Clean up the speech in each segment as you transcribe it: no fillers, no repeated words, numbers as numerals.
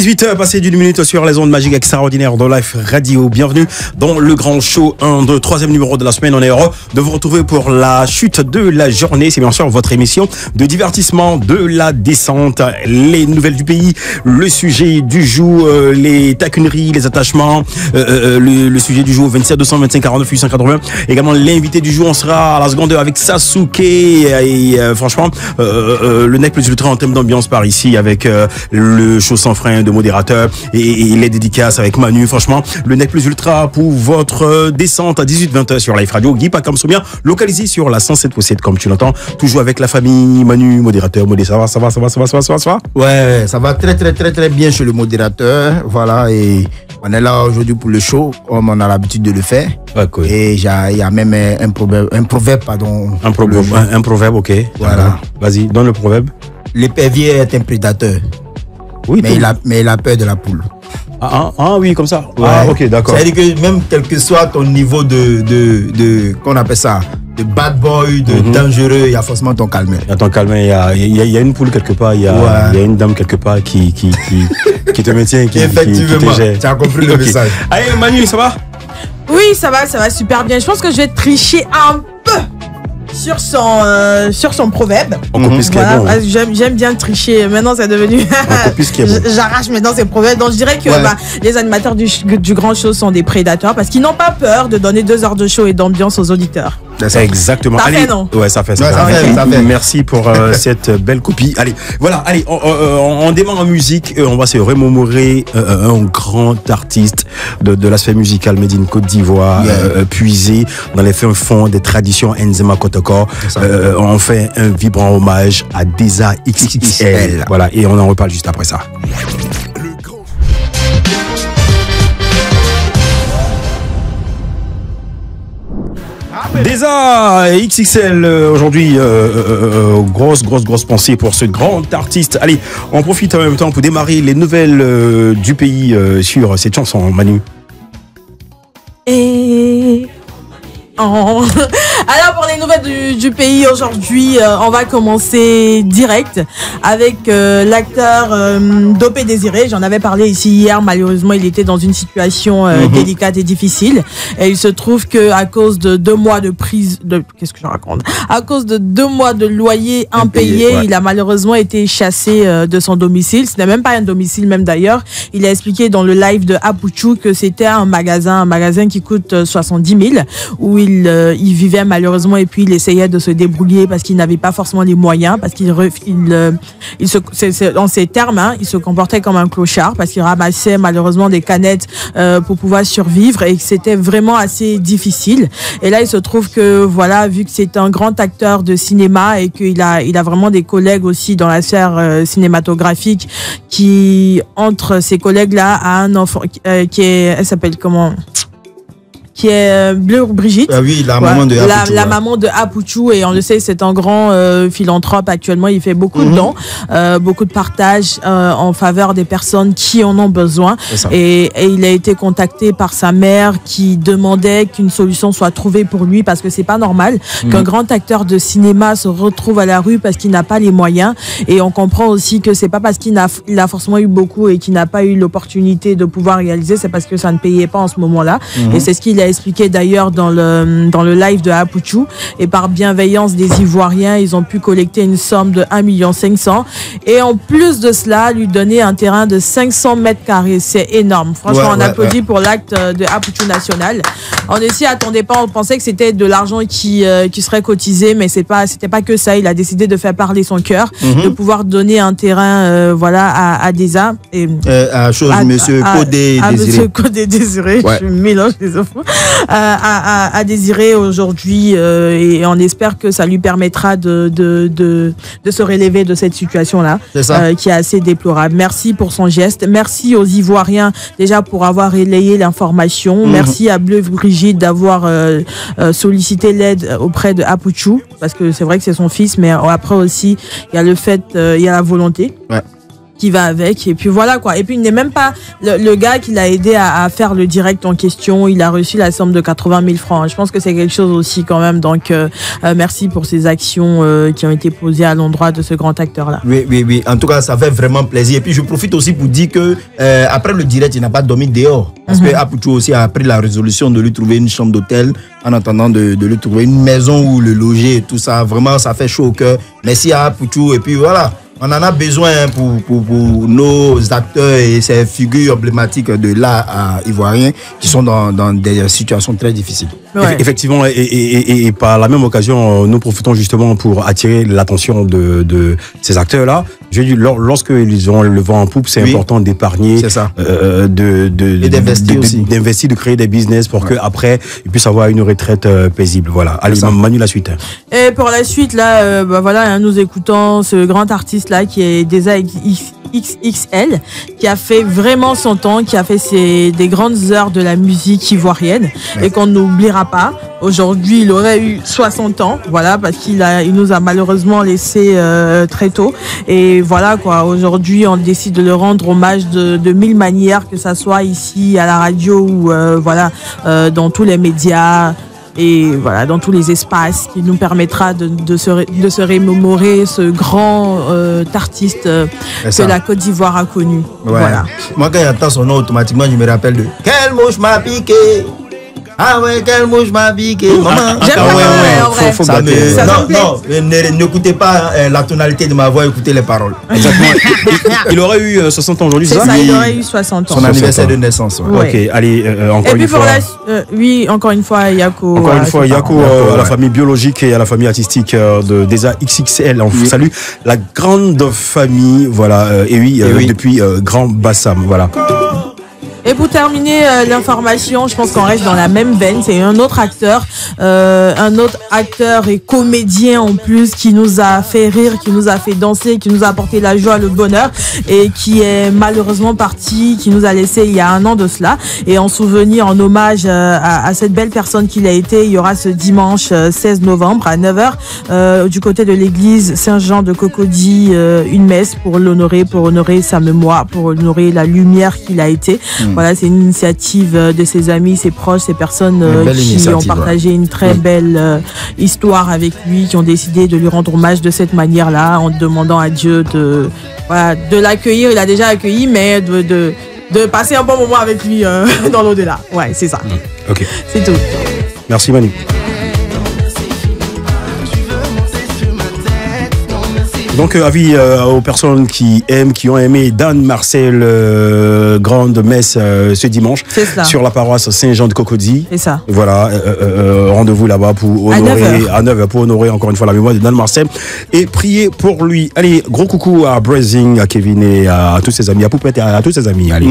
18h, passé d'une minute sur les ondes magiques extraordinaires de Life Radio. Bienvenue dans le grand show 1 de troisième numéro de la semaine. On est heureux de vous retrouver pour la chute de la journée. C'est bien sûr votre émission de divertissement, de la descente, les nouvelles du pays, le sujet du jour, les taquineries, les attachements, le sujet du jour 27 225 49 880. Également l'invité du jour, on sera à la seconde heure avec Sasuke et franchement le nec plus ultra en termes d'ambiance par ici avec le show sans frein de modérateur et les dédicaces avec Manu. Franchement, le nec plus ultra pour votre descente à 18-20h sur Life Radio. Guy Pacam Soumia, localisé sur la 107.7 comme tu l'entends. Toujours avec la famille Manu, modérateur. Modé, ça va? Ouais, ça va très bien chez le modérateur. Voilà, et on est là aujourd'hui pour le show, comme on a l'habitude de le faire. Okay. Et il y a même un proverbe. Un proverbe, ok. Voilà. Vas-y, donne le proverbe. L'épervier est un prédateur. Oui, mais il a peur de la poule. Ah oui, comme ça. Ouais. Ah, ok, d'accord. C'est-à-dire que même quel que soit ton niveau qu'on appelle ça, de bad boy, de dangereux, il y a forcément ton calmeur. Il y a ton calmeur, il y a une poule quelque part, il y a une dame quelque part qui te maintient, effectivement, tu as compris le message. Allez, Manu, ça va? Oui, ça va super bien. Je pense que je vais tricher un peu sur son proverbe. Voilà, j'aime bien tricher. Maintenant, c'est devenu. J'arrache maintenant ces proverbes. Donc, je dirais que les animateurs du grand show sont des prédateurs parce qu'ils n'ont pas peur de donner 2 heures de show et d'ambiance aux auditeurs. C'est exactement. Ça fait, non? Ouais, ça fait. Merci pour cette belle copie. Allez, voilà. Allez, on démarre en musique. On va se remémorer un grand artiste de la sphère musicale made in Côte d'Ivoire, puisé dans les fins fonds des traditions Nzema Kotoko. On fait un vibrant hommage à Deza XXL. Voilà, et on en reparle juste après ça. Deza XXL aujourd'hui, grosse pensée pour ce grand artiste. Allez, on profite en même temps pour démarrer les nouvelles du pays sur cette chanson, Manu. Alors pour les nouvelles du pays aujourd'hui, on va commencer direct avec l'acteur Dopé Désiré. J'en avais parlé ici hier. Malheureusement, il était dans une situation délicate et difficile. Et il se trouve que à cause de 2 mois de à cause de 2 mois de loyer impayé, il a malheureusement été chassé de son domicile. Ce n'est même pas un domicile, même d'ailleurs. Il a expliqué dans le live de Apuchou que c'était un magasin qui coûte 70 000 où il vivait malheureusement et puis il essayait de se débrouiller parce qu'il n'avait pas forcément les moyens, parce qu'il dans ses termes, il se comportait comme un clochard parce qu'il ramassait malheureusement des canettes pour pouvoir survivre et que c'était vraiment assez difficile. Et là, il se trouve que voilà, vu que c'est un grand acteur de cinéma et qu'il a vraiment des collègues aussi dans la sphère cinématographique qui, entre ces collègues-là, a un enfant elle s'appelle comment ? Qui est Bleu Brigitte. Oui, la maman de Apuchou. La maman de Apuchou, et on le sait, c'est un grand philanthrope actuellement. Il fait beaucoup de dons, beaucoup de partages en faveur des personnes qui en ont besoin. Et il a été contacté par sa mère qui demandait qu'une solution soit trouvée pour lui parce que c'est pas normal qu'un grand acteur de cinéma se retrouve à la rue parce qu'il n'a pas les moyens. Et on comprend aussi que c'est pas parce qu'il a forcément eu beaucoup et qu'il n'a pas eu l'opportunité de pouvoir réaliser, c'est parce que ça ne payait pas en ce moment-là. Et c'est ce qu'il a expliqué d'ailleurs dans le live de Apuchou. Et par bienveillance des Ivoiriens, ils ont pu collecter une somme de 1,5 million et en plus de cela lui donner un terrain de 500 mètres carrés. C'est énorme, franchement. On applaudit pour l'acte de Apuchou National. On ne s'y attendait pas, on pensait que c'était de l'argent qui serait cotisé, mais c'était pas que ça. Il a décidé de faire parler son cœur, de pouvoir donner un terrain à Deza et Monsieur Codé Désiré. Je mélange les enfants. À Désiré aujourd'hui et on espère que ça lui permettra de se relever de cette situation-là qui est assez déplorable. Merci pour son geste. Merci aux Ivoiriens déjà pour avoir relayé l'information. Merci à Bleu Brigitte d'avoir sollicité l'aide auprès de Apuchou parce que c'est vrai que c'est son fils, mais après aussi il y a le fait, il y a la volonté. qui va avec. Et puis voilà quoi. Et puis il n'est même pas le gars qui l'a aidé à faire le direct en question. Il a reçu la somme de 80 000 francs. Je pense que c'est quelque chose aussi quand même. Donc merci pour ces actions qui ont été posées à l'endroit de ce grand acteur-là. Oui. En tout cas, ça fait vraiment plaisir. Et puis je profite aussi pour dire que après le direct, il n'a pas dormi dehors. Parce que Apouchou aussi a pris la résolution de lui trouver une chambre d'hôtel en attendant de lui trouver une maison où le loger et tout ça. Vraiment, ça fait chaud au cœur. Merci à Apouchou. Et puis voilà. On en a besoin pour nos acteurs et ces figures emblématiques de l'art ivoirien qui sont dans des situations très difficiles. Ouais. Effectivement, et par la même occasion, nous profitons justement pour attirer l'attention de ces acteurs-là. J'ai dit, lorsqu'ils ont le vent en poupe, c'est important d'épargner, d'investir, de créer des business pour qu'après, ils puissent avoir une retraite paisible. Voilà. Allez, Manu, la suite. Et pour la suite, là, voilà, nous écoutons ce grand artiste-là qui est Deza XXL, qui a fait vraiment son temps, qui a fait des grandes heures de la musique ivoirienne et qu'on n'oubliera pas. Aujourd'hui, il aurait eu 60 ans, voilà, parce il nous a malheureusement laissé très tôt. Et voilà quoi, aujourd'hui, on décide de le rendre hommage de 1000 manières, que ça soit ici à la radio ou dans tous les médias. Et voilà, dans tous les espaces, qui nous permettra de se remémorer ce grand artiste que la Côte d'Ivoire a connu. Ouais. Voilà. Moi, quand j'entends son nom, automatiquement, je me rappelle de « Quelle mouche m'a piqué ?» Ah ouais, quelle mouche m'a piqué, maman. J'aime en vrai. Faut non, n'écoutez pas la tonalité de ma voix, écoutez les paroles. Exactement. Il aurait eu 60 ans aujourd'hui, c'est ça? Il aurait eu 60 ans. Son anniversaire de naissance. Ouais. Ok, allez, encore une fois. Oui, encore une fois, Yako. Encore une fois, Yako, à la famille biologique et à la famille artistique de Deza XXL. On salue la grande famille, voilà, depuis Grand Bassam, voilà. Et pour terminer l'information, je pense qu'on reste dans la même veine. C'est un autre acteur et comédien en plus, qui nous a fait rire, qui nous a fait danser, qui nous a apporté la joie, le bonheur, et qui est malheureusement parti, qui nous a laissé il y a 1 an de cela. Et en souvenir, en hommage à cette belle personne qu'il a été, il y aura ce dimanche 16 novembre à 9h du côté de l'église Saint-Jean de Cocody une messe pour l'honorer, pour honorer sa mémoire, pour honorer la lumière qu'il a été. Voilà, c'est une initiative de ses amis, ses proches, ces personnes qui ont partagé une très belle histoire avec lui, qui ont décidé de lui rendre hommage de cette manière-là, en demandant à Dieu de l'accueillir. Il a déjà accueilli, mais de passer un bon moment avec lui dans l'au-delà. Ouais, c'est ça. Ok. C'est tout. Merci Manu. Donc, avis aux personnes qui ont aimé Dan Marcel, grande messe ce dimanche sur la paroisse Saint-Jean de Cocody. C'est ça. Voilà, rendez-vous là-bas pour honorer, à 9h, pour honorer encore une fois la mémoire de Dan Marcel et prier pour lui. Allez, gros coucou à Brazing, à Kevin et à tous ses amis, à Poupette et à tous ses amis. Allez.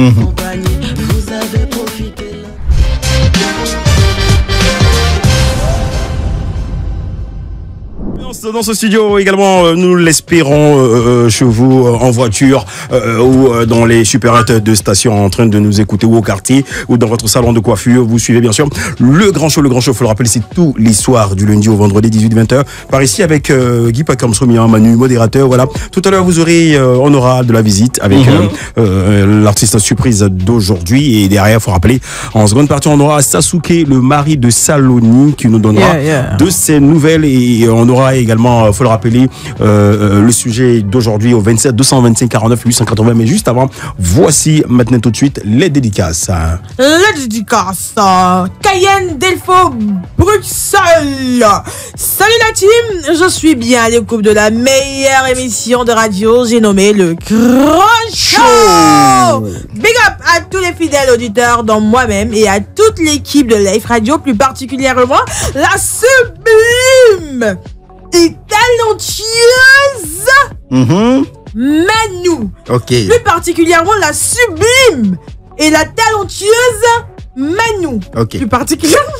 Dans ce studio également, nous l'espérons chez vous, en voiture ou dans les supérettes de station en train de nous écouter, ou au quartier ou dans votre salon de coiffure. Vous suivez bien sûr le grand show. Le grand show, faut le rappeler, c'est tous les soirs du lundi au vendredi 18-20h par ici avec Guy Pacamsromian, Manu, modérateur. Voilà. Tout à l'heure, on aura de la visite avec l'artiste surprise d'aujourd'hui, et derrière, faut rappeler, en seconde partie, on aura Sasuke, le mari de Saloni, qui nous donnera de ses nouvelles, et on aura également, faut le rappeler, le sujet d'aujourd'hui au 27 225 49 880. Mais juste avant, voici maintenant tout de suite les dédicaces. Les dédicaces. Cayenne, Delpho, Bruxelles. Salut la team, je suis bien à l'écoute de la meilleure émission de radio, j'ai nommé le Grand Show. Big up à tous les fidèles auditeurs, dont moi-même, et à toute l'équipe de Life Radio, plus particulièrement la sublime et talentueuse Manu. Ok. Plus particulièrement la sublime et la talentueuse Manu. Ok. Plus particulièrement.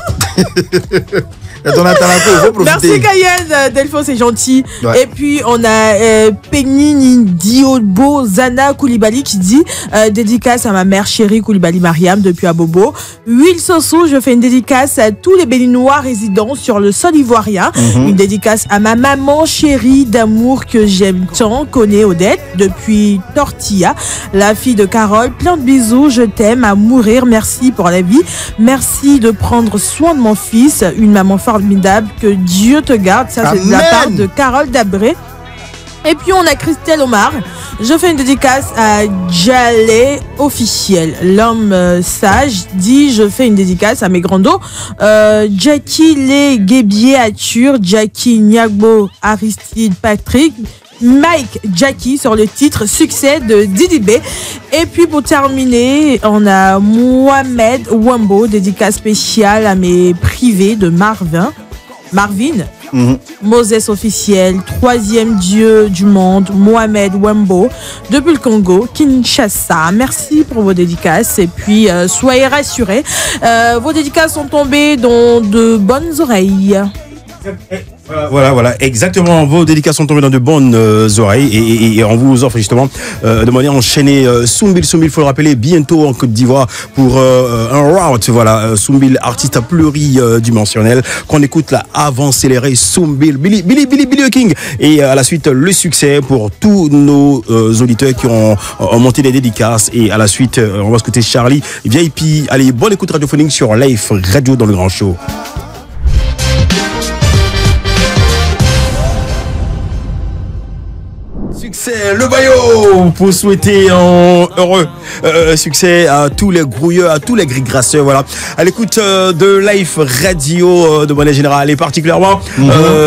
Quand on a Talako, il faut profiter. Merci Cayenne, Delphos, c'est gentil. Ouais. Et puis on a Penny Diobo Zana Koulibaly qui dit dédicace à ma mère chérie Koulibaly Mariam depuis Abobo. Will Soso, je fais une dédicace à tous les Béninois résidents sur le sol ivoirien. Une dédicace à ma maman chérie d'amour que j'aime tant, connaît Odette depuis Tortilla, la fille de Carole. Plein de bisous, je t'aime à mourir. Merci pour la vie. Merci de prendre soin de mon fils, une maman formidable, que Dieu te garde. Ça, c'est de la part de Carole Dabré. Et puis on a Christelle Omar. Je fais une dédicace à Jalé officiel. L'homme sage dit je fais une dédicace à mes grandos. Jackie Les Guébier Ature, Jackie Niagbo Aristide Patrick, Mike Jackie sur le titre Succès de Didi B. Et puis pour terminer, on a Mohamed Wambo, dédicace spéciale à mes privés de Marvin. Moses officiel, troisième dieu du monde, Mohamed Wambo, depuis le Congo, Kinshasa. Merci pour vos dédicaces et puis soyez rassurés, vos dédicaces sont tombées dans de bonnes oreilles. Voilà, exactement. Vos dédicaces sont tombées dans de bonnes oreilles et on vous offre justement de manière enchaînée Soumbil, faut le rappeler, bientôt en Côte d'Ivoire pour un route. Voilà, Soumbil, artiste pluridimensionnel qu'on écoute là, avant céléré Soumbil, Billy King. Et à la suite, le succès pour tous nos auditeurs qui ont monté des dédicaces. Et à la suite, on va écouter Charlie VIP. Allez, bonne écoute radiophonique sur Life Radio dans le Grand Show. Succès, le Bayo, pour souhaiter un heureux succès à tous les grouilleurs, à tous les gris-grasseurs, voilà. À l'écoute de Life Radio de manière générale et particulièrement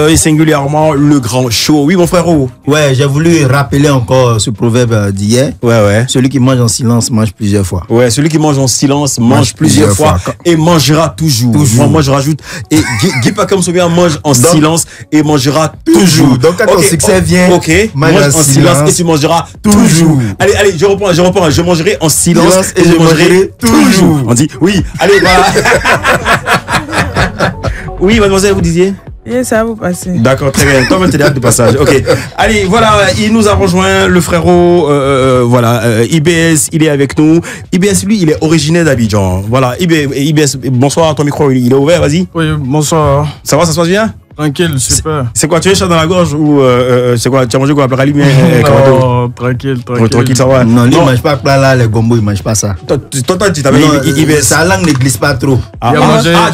et singulièrement le Grand Show. Oui, mon frérot. Ouais, j'ai voulu rappeler encore ce proverbe d'hier. Ouais. Celui qui mange en silence mange plusieurs fois. Ouais, celui qui mange en silence mange plusieurs fois et mangera toujours. Moi, je rajoute, et Guy Pacom Soubia mange en silence et mangera toujours. Donc, quand ton succès vient, mange en silence et tu mangeras toujours. Allez, je reprends. Je mangerai en silence et je mangerai toujours. On dit oui. Allez, voilà. Oui, mademoiselle, vous disiez? Et ça va vous passer. D'accord, très bien. Toi-même, t'es de passage. Ok. Allez, voilà, il nous a rejoint, le frérot, IBS, il est avec nous. IBS, lui, il est originaire d'Abidjan. Voilà, IBS, bonsoir, ton micro, il est ouvert, vas-y. Oui, bonsoir. Ça va, ça se passe bien? Tranquille, super. C'est quoi, tu as un chat dans la gorge ou c'est quoi, tu as mangé quoi, plat rallumé? Non, tranquille. Tranquille, ça va. Non, lui, il ne mange pas plat là, les gombo, il ne mange pas ça. Toi, tu t'avais IBS. Sa langue ne glisse pas trop.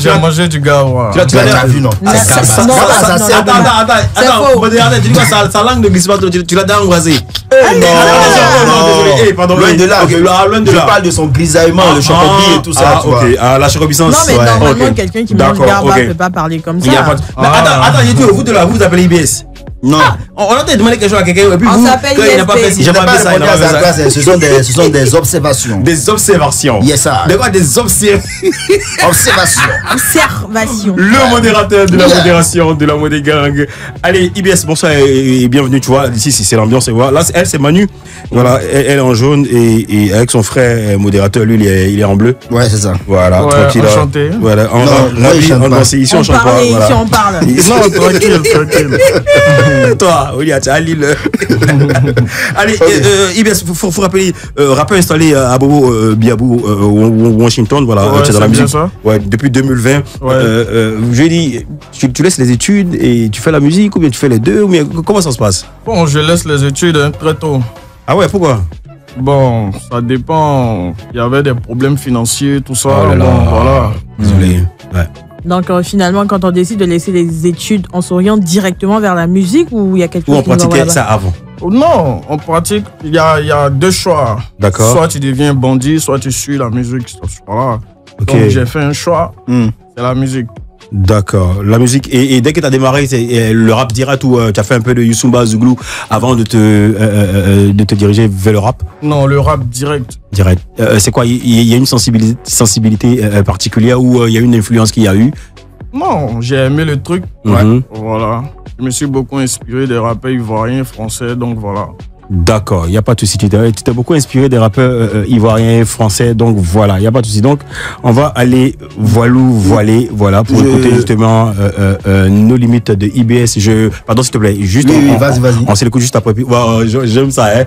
J'ai mangé du gawa. Tu l'as vu, non? Attends, tu dis quoi, sa langue ne glisse pas trop, tu l'as déjà embrasé. Non, pardon. Loin de là. Je parle de son grisaillement, le chocobi et tout ça. Ok, la chocobissance. Non, mais normalement, quelqu'un qui mange garba ne peut pas parler comme ça. Attends, vous appelez IBS? Non. On a peut-être demandé quelque chose à quelqu'un et puis on vous, s'appelle il n'a pas fait ISP. si j'ai pas fait ça, il n'a pas fait ça. Ce sont des observations. Des observations. Yes, sir. De quoi des observations? Observation. Le modérateur de la modération de la modé gang. Allez, IBS, bonsoir et bienvenue. Tu vois, ici c'est l'ambiance. Là, elle c'est Manu. Voilà, elle est en jaune et avec son frère modérateur, lui il est en bleu. Ouais, c'est ça. Voilà, Ouais, tranquille. enchanté. Voilà, ici on chante pas. Ici on parle. Non, tranquille. Toi, William, tu es à Lille. Allez, IBS, faut rappeler, rappeur installé à Bobo, Biabou, Washington, voilà, Ouais, tu es dans la c'est bien musique. ça. Ouais, depuis 2020. Ouais. Je lui ai dit, tu laisses les études et tu fais la musique ou bien tu fais les deux ou bien comment ça se passe? Bon, je laisse les études très tôt. Ah ouais, pourquoi? Bon, ça dépend. Il y avait des problèmes financiers, tout ça. Oh là là. Bon, voilà. Désolé. Ouais. Donc finalement, quand on décide de laisser les études, on s'oriente directement vers la musique ou il y a quelque Ou chose on qui nous envoie pratiquait là-bas? ça avant? Non, en pratique, il y a deux choix. D'accord. Soit tu deviens bandit, soit tu suis la musique. Voilà. Ok. Donc j'ai fait un choix, c'est la musique. D'accord. La musique. Et dès que tu as démarré, c'est le rap direct ou tu as fait un peu de Youssoumba Zouglou avant de te diriger vers le rap? Non, le rap direct. Direct. C'est quoi? Il y a une sensibilité particulière ou il y a une influence qu'il y a eu? Non, j'ai aimé le truc. Mhm. Voilà. Je me suis beaucoup inspiré des rappeurs ivoiriens, français, donc voilà. D'accord, il n'y a pas de souci. Tu t'es beaucoup inspiré des rappeurs ivoiriens, français, donc voilà, il n'y a pas de souci. Donc, on va aller voiler, voilà, pour écouter justement nos limites de IBS. Pardon, s'il te plaît, juste. Oui, vas-y. On s'écoute juste après. Wow, j'aime ça, hein.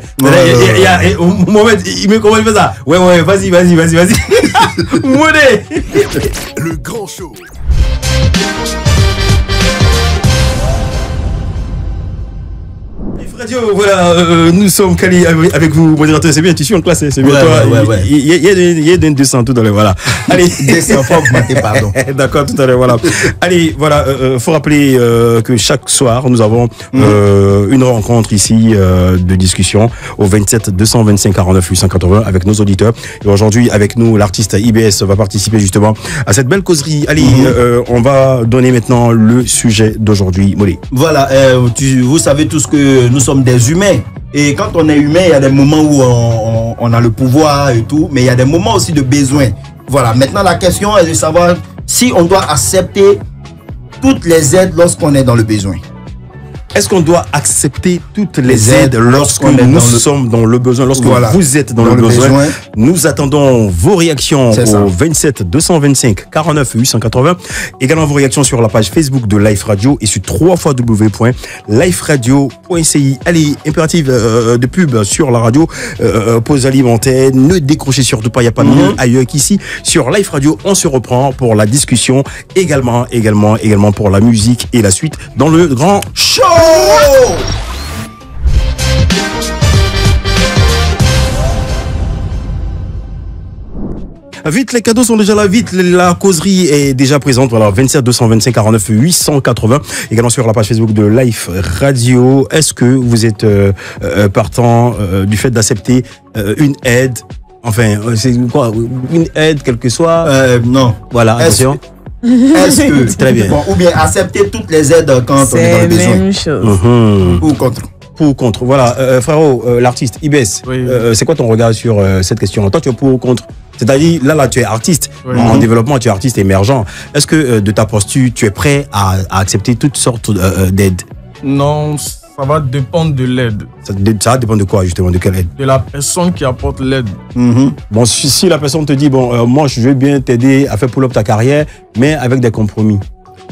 Mohamed, comment il fait ça? Ouais, vas-y. Mohamed. Le grand show. Radio, voilà, nous sommes Kali avec vous, modérateur. C'est bien, tu suis en classe, c'est bien toi. Ouais. Il y a des 200 tout à l'heure, voilà. Allez, 200 fois augmenté, pardon. D'accord, tout à l'heure, voilà. Allez, voilà, faut rappeler que chaque soir, nous avons une rencontre ici de discussion au 27 225 49 880 avec nos auditeurs. Et aujourd'hui, avec nous, l'artiste IBS va participer justement à cette belle causerie. Allez, on va donner maintenant le sujet d'aujourd'hui, Molly. Voilà, vous savez tous que nous sommes des humains. Et quand on est humain, il y a des moments où on a le pouvoir et tout, mais il y a des moments aussi de besoin. Voilà, maintenant la question est de savoir si on doit accepter toutes les aides lorsqu'on est dans le besoin. Est-ce qu'on doit accepter toutes les aides lorsque nous sommes dans le besoin, lorsque vous êtes dans le besoin? Nous attendons vos réactions au 27 225 49 880. Également vos réactions sur la page Facebook de Life Radio et sur www.liferadio.ci. Allez, impérative de pub sur la radio, pause alimentaire, ne décrochez surtout pas, il n'y a pas mieux ailleurs qu'ici. Sur Life Radio, on se reprend pour la discussion, également pour la musique et la suite dans le grand show. Vite, les cadeaux sont déjà là, vite, la causerie est déjà présente. Voilà, 27 225 49 880. Également sur la page Facebook de Life Radio. Est-ce que vous êtes partant du fait d'accepter une aide? Enfin, c'est quoi? Une aide, quelle que soit? Non. Voilà, attention. Est-ce que très bien. Ou bien accepter toutes les aides quand on est dans le besoin? C'est la même chose. Ou contre? Pour ou contre. Voilà, frérot, l'artiste IBS, c'est quoi ton regard sur cette question? Toi, tu es pour ou contre? C'est-à-dire, là, tu es artiste en développement, tu es artiste émergent. Est-ce que de ta posture, tu es prêt à accepter toutes sortes d'aides? Non, ça va dépendre de l'aide. Ça va dépendre de quoi, justement? De quelle aide? De la personne qui apporte l'aide. Bon, si la personne te dit, bon, moi, je veux bien t'aider à faire pull-up ta carrière, mais avec des compromis.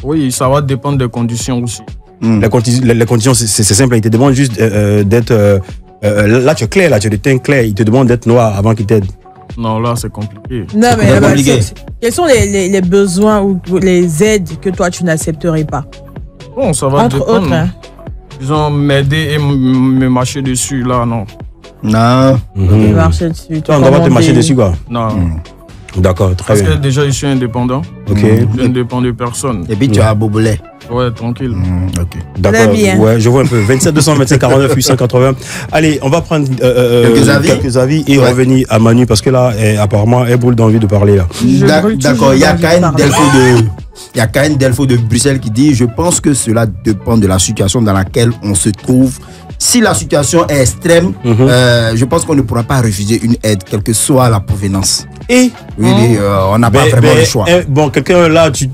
Oui, ça va dépendre des conditions aussi. Les conditions, c'est simple. Il te demande juste d'être... là, tu es clair, là, tu es de teint clair. Il te demande d'être noir avant qu'il t'aide. Non, là, c'est compliqué. Non, mais quels sont les besoins ou les aides que toi, tu n'accepterais pas? Bon, ça va entre dépendre. Autres, hein. Disons, m'aider et me marcher dessus, là, non. Non. Marcher dessus. On va te marcher dessus, quoi. Non. D'accord, très bien. Parce que déjà, je suis indépendant. Ok. Je ne dépends de personne. Et puis, tu as Bobolet. Ouais, tranquille. Ok. D'accord. Ouais, je vois un peu. 27 225 49 880. Allez, on va prendre quelques avis et revenir à Manu parce que là, apparemment, elle brûle d'envie de parler là. D'accord. Il y a Caïn Delfo de Bruxelles qui dit: je pense que cela dépend de la situation dans laquelle on se trouve. Si la situation est extrême, je pense qu'on ne pourra pas refuser une aide, quelle que soit la provenance. Et on n'a pas vraiment le choix. Bon, quelqu'un là, tu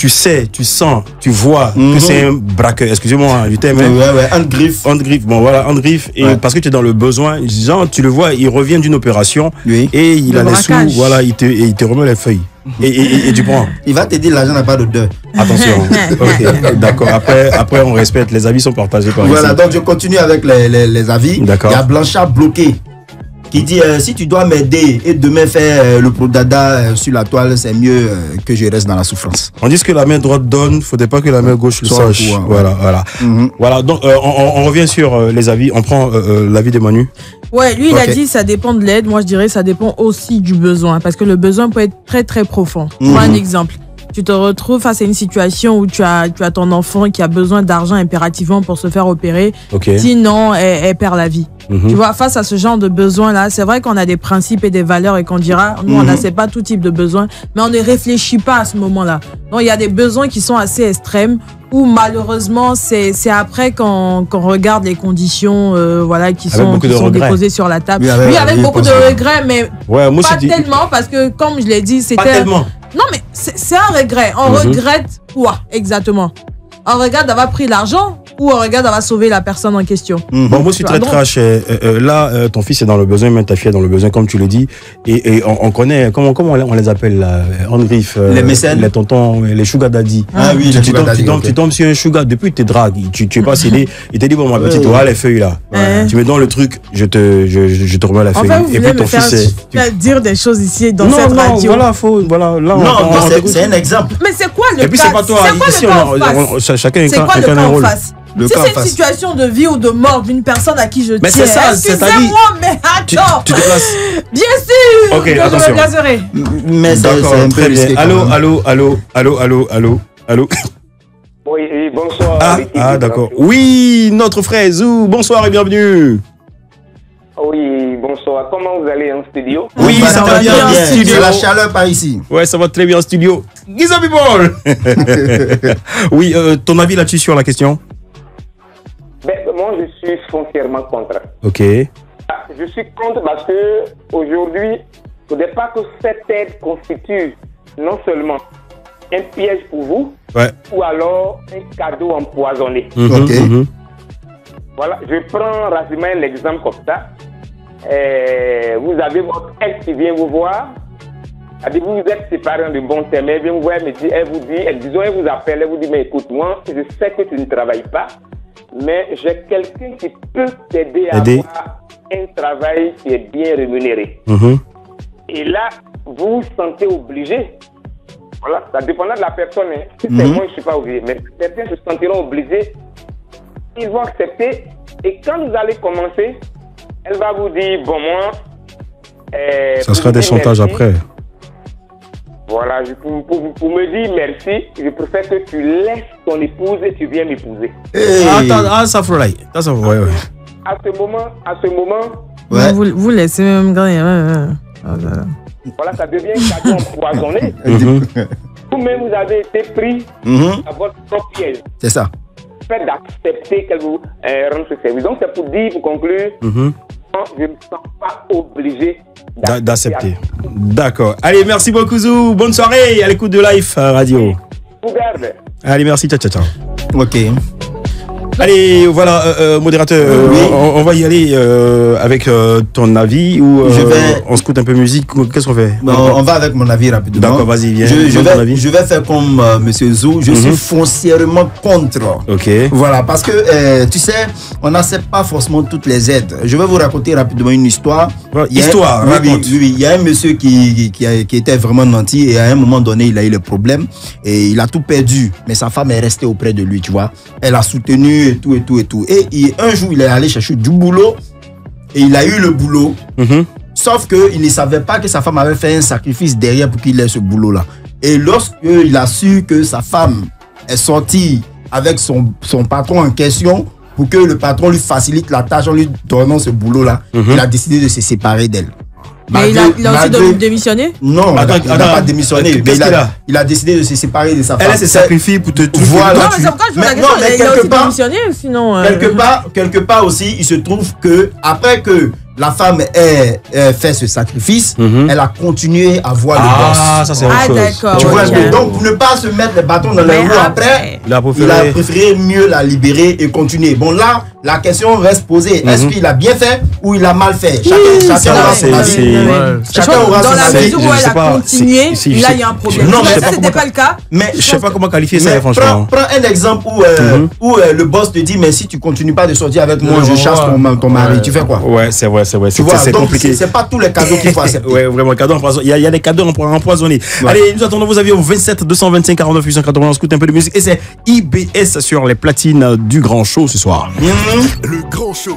sais, tu sens, tu vois que c'est un braqueur. Excusez-moi du thème. Ouais, Hand Griffe. Bon, voilà, Hand Griffe. Et parce que tu es dans le besoin, genre, tu le vois, il revient d'une opération et il a les sous, voilà, il te remet les feuilles. Et tu prends. Il va te dire l'argent n'a pas d'odeur. Attention. Ok, d'accord. Après, on respecte. Les avis sont partagés par ici. Voilà, donc je continue avec les avis. D'accord. Il y a Blanchard Bloqué qui dit si tu dois m'aider et demain faire le prodada sur la toile, c'est mieux que je reste dans la souffrance. On dit que la main droite donne, faudrait pas que la main gauche le sache. Voilà. Voilà, donc on revient sur les avis. On prend l'avis de Manu. Ouais, lui, il a dit ça dépend de l'aide. Moi, je dirais ça dépend aussi du besoin. Parce que le besoin peut être très, très profond. Pour un exemple, tu te retrouves face à une situation où tu as ton enfant qui a besoin d'argent impérativement pour se faire opérer. Sinon, elle perd la vie. Tu vois, face à ce genre de besoin-là, c'est vrai qu'on a des principes et des valeurs et qu'on dira, nous, on n'accepte pas tout type de besoin, mais on ne réfléchit pas à ce moment-là. Donc, il y a des besoins qui sont assez extrêmes où malheureusement, c'est après qu'on regarde les conditions qui sont déposées sur la table. Oui, avec beaucoup de regrets, mais pas tellement, parce que comme je l'ai dit, c'était... Pas tellement. Non, mais c'est un regret. On regrette quoi exactement? On regrette d'avoir pris l'argent ou regarde, on va sauver la personne en question. Bon, moi, je suis très trash. Là, ton fils est dans le besoin, même ta fille est dans le besoin, comme tu le dis. Et on connaît, comment on les appelle là, on griffe, les mécènes, les tontons, les sugar daddy. Ah oui, tu tombes sur un sugar, depuis tu te dragues, tu es pas cédé. Il t'a dit, bon, ma petite, voilà les feuilles là. Tu me donnes le truc, je te remets la feuille. Enfin, vous voulez me faire dire des choses ici dans cette radio. Voilà, là, c'est un exemple. Mais c'est quoi le cas? Et puis c'est pas toi, ici, chacun c'est quoi le cas un en rôle. face? Si c'est une situation de vie ou de mort d'une personne à qui je tiens, c'est ça, excusez-moi, mais attends. Tu te places. Bien sûr. Ok, attention. Je me gazerai. Mais c'est un peu risqué. Allô. Oui, bonsoir. Ah, d'accord. Oui, notre frère Zou, bonsoir et bienvenue. Oui, bonsoir. Comment vous allez en studio? Oui, ça va bien. C'est la chaleur par ici. Ouais, ça va très bien en studio. Giza people. Oui, ton avis là-dessus sur la question? Moi, je suis foncièrement contre. Ok. Je suis contre parce que aujourd'hui, il ne faudrait pas que cette aide constitue non seulement un piège pour vous, ou alors un cadeau empoisonné. Voilà, je prends rapidement l'exemple comme ça. Vous avez votre ex qui vient vous voir. Vous êtes séparés de bon terme. Elle vient vous voir, elle vous appelle, elle vous dit, mais écoute, moi, je sais que tu ne travailles pas, mais j'ai quelqu'un qui peut t'aider à avoir un travail qui est bien rémunéré. Et là, vous vous sentez obligé. Voilà, ça dépendra de la personne. Si c'est moi, je ne suis pas obligé. Mais certains se sentiront obligés. Ils vont accepter. Et quand vous allez commencer, elle va vous dire, bon, moi... ça sera des chantages après. Voilà, pour me dire merci, je préfère que tu laisses ton épouse et tu viens m'épouser. Ça faut ouais. À ce moment, vous laissez même gagner. Voilà, ça devient un cadeau empoisonné. Vous-même, vous avez été pris à votre propre piège. C'est ça. Faites d'accepter qu'elle vous rende ce service. Donc, c'est pour dire, pour conclure, je ne me sens pas obligé d'accepter. D'accord. Allez, merci beaucoup, Zou. Bonne soirée à l'écoute de Life Radio. Vous garde. Allez, merci. Ciao. Ok. Allez, voilà, modérateur, on va y aller avec ton avis ou on scoute un peu musique. Qu'est-ce qu'on fait? On va avec mon avis rapidement. D'accord, vas-y, viens. Je vais faire comme Monsieur Zou. Je suis foncièrement contre. Ok. Voilà, parce que tu sais, on n'accepte pas forcément toutes les aides. Je vais vous raconter rapidement une histoire. Raconte. Oui, il y a un monsieur qui était vraiment nanti et à un moment donné, il a eu le problème et il a tout perdu. Mais sa femme est restée auprès de lui, tu vois. Elle a soutenu et tout. Et un jour, il est allé chercher du boulot et il a eu le boulot. Sauf qu'il ne savait pas que sa femme avait fait un sacrifice derrière pour qu'il ait ce boulot-là. Et lorsqu'il a su que sa femme est sortie avec son patron en question pour que le patron lui facilite la tâche en lui donnant ce boulot-là, il a décidé de se séparer d'elle. Mais il a aussi démissionné? Non, il n'a pas démissionné. Mais il a décidé de se séparer de sa femme. Elle se sacrifie pour te trouver. Voilà. Non, mais c'est pourquoi je pose la question. Il a aussi démissionné, sinon... Quelque part aussi, il se trouve que après que la femme ait fait ce sacrifice, elle a continué à voir le boss. Ça c'est autre chose. D'accord. Tu vois, donc pour ne pas se mettre les bâtons dans les roues après, il a préféré mieux la libérer et continuer. Bon là, la question reste posée. Est-ce qu'il a bien fait ou il a mal fait? Chacun aura son avis. Chacun aura son avis. Dans la mesure où elle a continué, là il y a un problème. Non, mais ça c'était pas le cas. Mais je sais pas comment qualifier ça, franchement. Prends un exemple où le boss te dit, mais si tu continues pas de sortir avec moi, je chasse ton mari. Tu fais quoi? Ouais, c'est vrai. Tu vois, c'est compliqué. C'est pas tous les cadeaux qu'il faut accepter. Ouais, vraiment, cadeaux empoisonnés. Il y a des cadeaux empoisonnés. Ouais. Allez, nous attendons vos avis au 27 225 49 880. On écoute un peu de musique. Et c'est IBS sur les platines du Grand Show ce soir. Le Grand Show.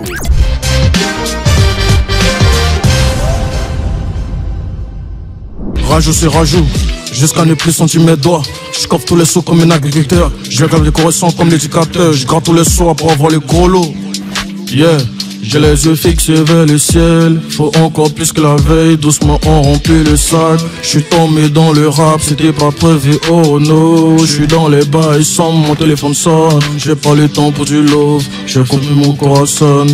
Rageux, c'est rageux. Jusqu'à ne plus sentir mes doigts. Je coffre tous les sous comme un agriculteur. Je regarde les corrections comme l'éducateur. Je gratte tous les soirs pour avoir le gros lot. Yeah. J'ai les yeux fixés vers le ciel. Faut encore plus que la veille. Doucement on remplit le sac. J'suis tombé dans le rap, c'était pas prévu, oh no. J'suis dans les bails sans mon téléphone sonne. J'ai pas le temps pour du love. J'ai coupé mon corazon.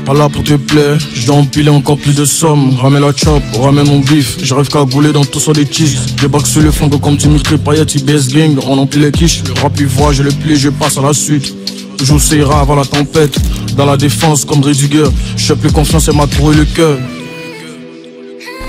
Pas là pour te plaire, j'dois empiler encore plus de sommes. Ramène la chop, ramène mon bif. J'arrive qu'à gouler dans tout ça des cheese. Débarque sur le flanc comme Dimitri Payet, IBS Gang. On empile les quiches, le rap il voit, je le plie, je passe à la suite. Toujours serra avant la tempête. Dans la défense comme Rudiger. Je fais plus confiance et m'a trouvé le cœur.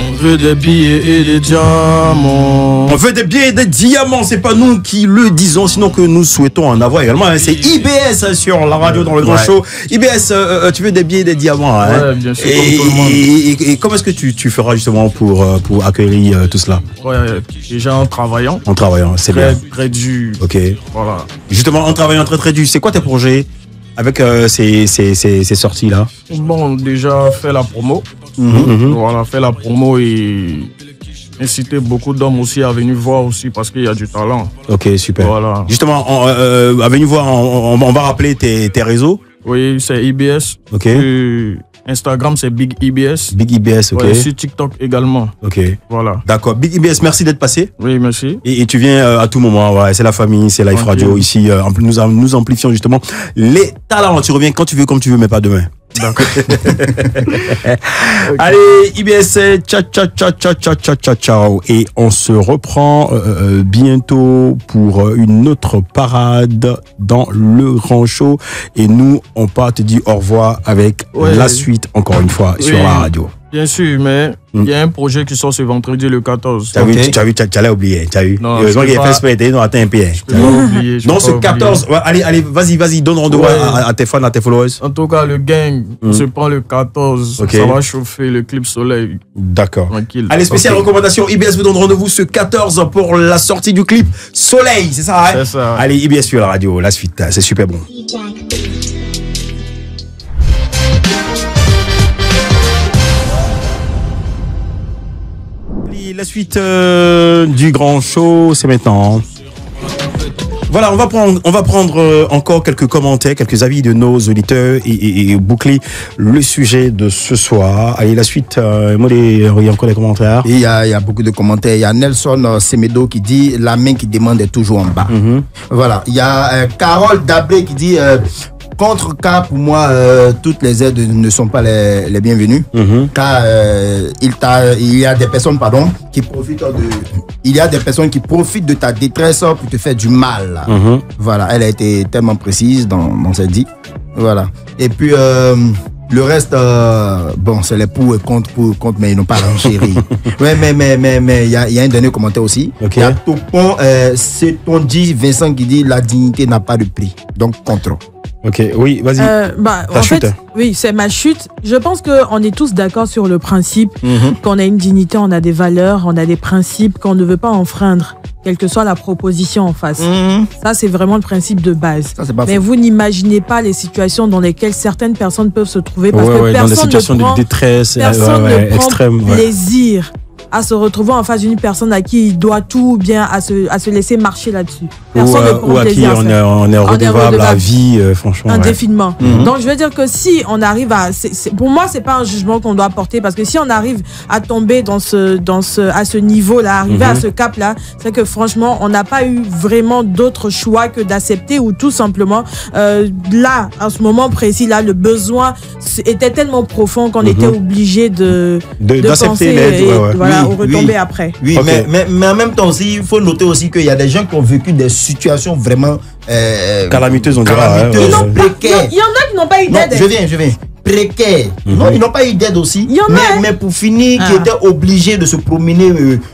On veut des billets et des diamants. On veut des billets et des diamants, c'est pas nous qui le disons, sinon que nous souhaitons en avoir également. C'est IBS sur la radio dans le grand show. IBS, tu veux des billets et des diamants. Ouais, bien sûr, comme tout le monde. Et comment est-ce que tu feras justement pour accueillir tout cela? Ouais, déjà en travaillant. En travaillant, c'est bien. Très dur. Ok. Voilà. Justement, en travaillant très dur, c'est quoi tes projets avec ces sorties-là? Bon, déjà fait la promo. Voilà, fait la promo et inciter beaucoup d'hommes aussi à venir voir aussi parce qu'il y a du talent. Ok, super. Voilà. Justement, à venir voir, on va rappeler tes réseaux. Oui, c'est IBS. Ok. Instagram, c'est Big IBS. Big IBS, ok. Ouais, sur TikTok également. Ok. Voilà. D'accord. Big IBS, merci d'être passé. Oui, merci. Et tu viens à tout moment. Ouais, c'est la famille, c'est Life Radio. Ici, nous amplifions justement les talents. Tu reviens quand tu veux, comme tu veux, mais pas demain. D'accord. Allez, IBS, ciao. Et on se reprend bientôt pour une autre parade dans le grand show. Et nous, on part te dire au revoir avec la suite, encore une fois, sur la radio. Bien sûr, mais il y a un projet qui sort ce vendredi le 14. Tu as vu, tu l'as oublié. Tu as vu. Non, heureusement qu'il a fait spécial, non, attends un peu. Je peux pas oublier. Non, ce 14. Ouais, allez, vas-y, donne rendez-vous à tes fans, à tes followers. En tout cas, le gang se prend le 14. Okay. Ça va chauffer le clip Soleil. D'accord. Tranquille. Allez, spéciale recommandation. IBS vous donne rendez-vous ce 14 pour la sortie du clip Soleil. C'est ça, hein? C'est ça. Allez, IBS sur la radio. La suite, c'est super bon. La suite du grand show, c'est maintenant. Voilà, on va prendre encore quelques commentaires, quelques avis de nos auditeurs et boucler le sujet de ce soir. Allez, la suite, il y a encore des commentaires. Il y a beaucoup de commentaires. Il y a Nelson Semedo qui dit la main qui demande est toujours en bas. Voilà. Il y a Carole Dabré qui dit contre-cas, pour moi, toutes les aides ne sont pas les bienvenues. Car il y a des personnes qui profitent de ta détresse pour te faire du mal. Voilà, elle a été tellement précise dans cette dit. Voilà. Et puis le reste, bon, c'est les pour et contre, mais ils n'ont pas renchéri. Ouais, mais il y a un dernier commentaire aussi. Il y a Topon, c'est ton dit Vincent qui dit la dignité n'a pas de prix. Donc contre. Ok, oui, vas-y. En fait, oui, c'est ma chute. Je pense qu'on est tous d'accord sur le principe qu'on a une dignité, on a des valeurs, on a des principes qu'on ne veut pas enfreindre, quelle que soit la proposition en face. Ça, c'est vraiment le principe de base. Ça, mais vous n'imaginez pas les situations dans lesquelles certaines personnes peuvent se trouver parce que personne dans des situations de détresse, personne ne prend plaisir à se retrouver en face d'une personne à qui il doit tout, ou bien à se laisser marcher là-dessus. Personne ne prend ou à qui on est redevable à vie, franchement. Indéfiniment. Donc, je veux dire que si on arrive à... pour moi, c'est pas un jugement qu'on doit porter, parce que si on arrive à tomber à ce niveau-là, arriver à ce cap-là, c'est que franchement, on n'a pas eu vraiment d'autre choix que d'accepter, ou tout simplement, là, en ce moment précis, là, le besoin était tellement profond qu'on était obligé d'accepter l'aide, voilà, ou retomber après. Oui, mais en même temps aussi, il faut noter aussi qu'il y a des gens qui ont vécu des situations vraiment calamiteuses, on dira. Il y en a qui n'ont pas eu d'aide. Je viens. Précaires. Non, ils n'ont pas eu d'aide aussi. Mais pour finir, qui étaient obligés de se promener,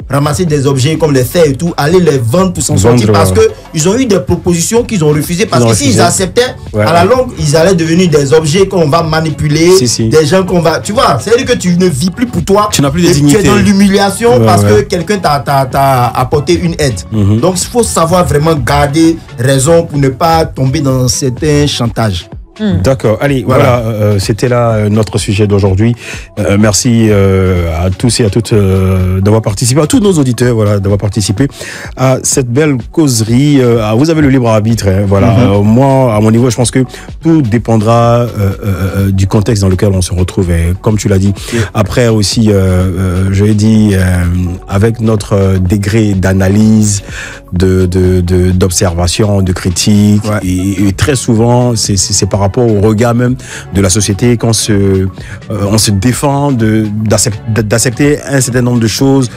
ramasser des objets comme les fers et tout, aller les vendre pour s'en sortir, parce qu'ils ont eu des propositions qu'ils ont refusées, parce que s'ils acceptaient, à la longue, ils allaient devenir des objets qu'on va manipuler, des gens qu'on va... Tu vois, c'est-à-dire que tu ne vis plus pour toi. Tu n'as plus de dignité. Tu es dans l'humiliation parce que quelqu'un t'a apporté une aide. Donc, il faut savoir vraiment garder raison pour ne pas tomber dans certains chantages. D'accord, allez, voilà, c'était là notre sujet d'aujourd'hui. Merci à tous et à toutes d'avoir participé, à tous nos auditeurs, voilà, d'avoir participé à cette belle causerie. Vous avez le libre arbitre, hein, voilà. Moi, à mon niveau, je pense que tout dépendra du contexte dans lequel on se retrouve. Et comme tu l'as dit, après aussi, je l'ai dit, avec notre degré d'analyse, d'observation, de critique, et très souvent, c'est par rapport au regard même de la société, qu'on on se défend d'accepter un certain nombre de choses.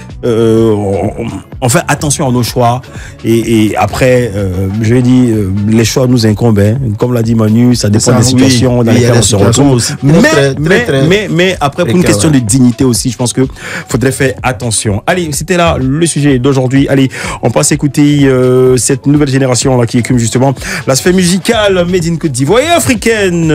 On fait attention à nos choix et après, je vais dire, les choix nous incombent. Hein. Comme l'a dit Manu, ça dépend des situations dans lesquelles on se retrouve. Mais après, pour une question de dignité aussi, je pense que faudrait faire attention. Allez, c'était là le sujet d'aujourd'hui. Allez, on passe écouter cette nouvelle génération là qui écume justement l'aspect musical made in Côte d'Ivoire et africaine.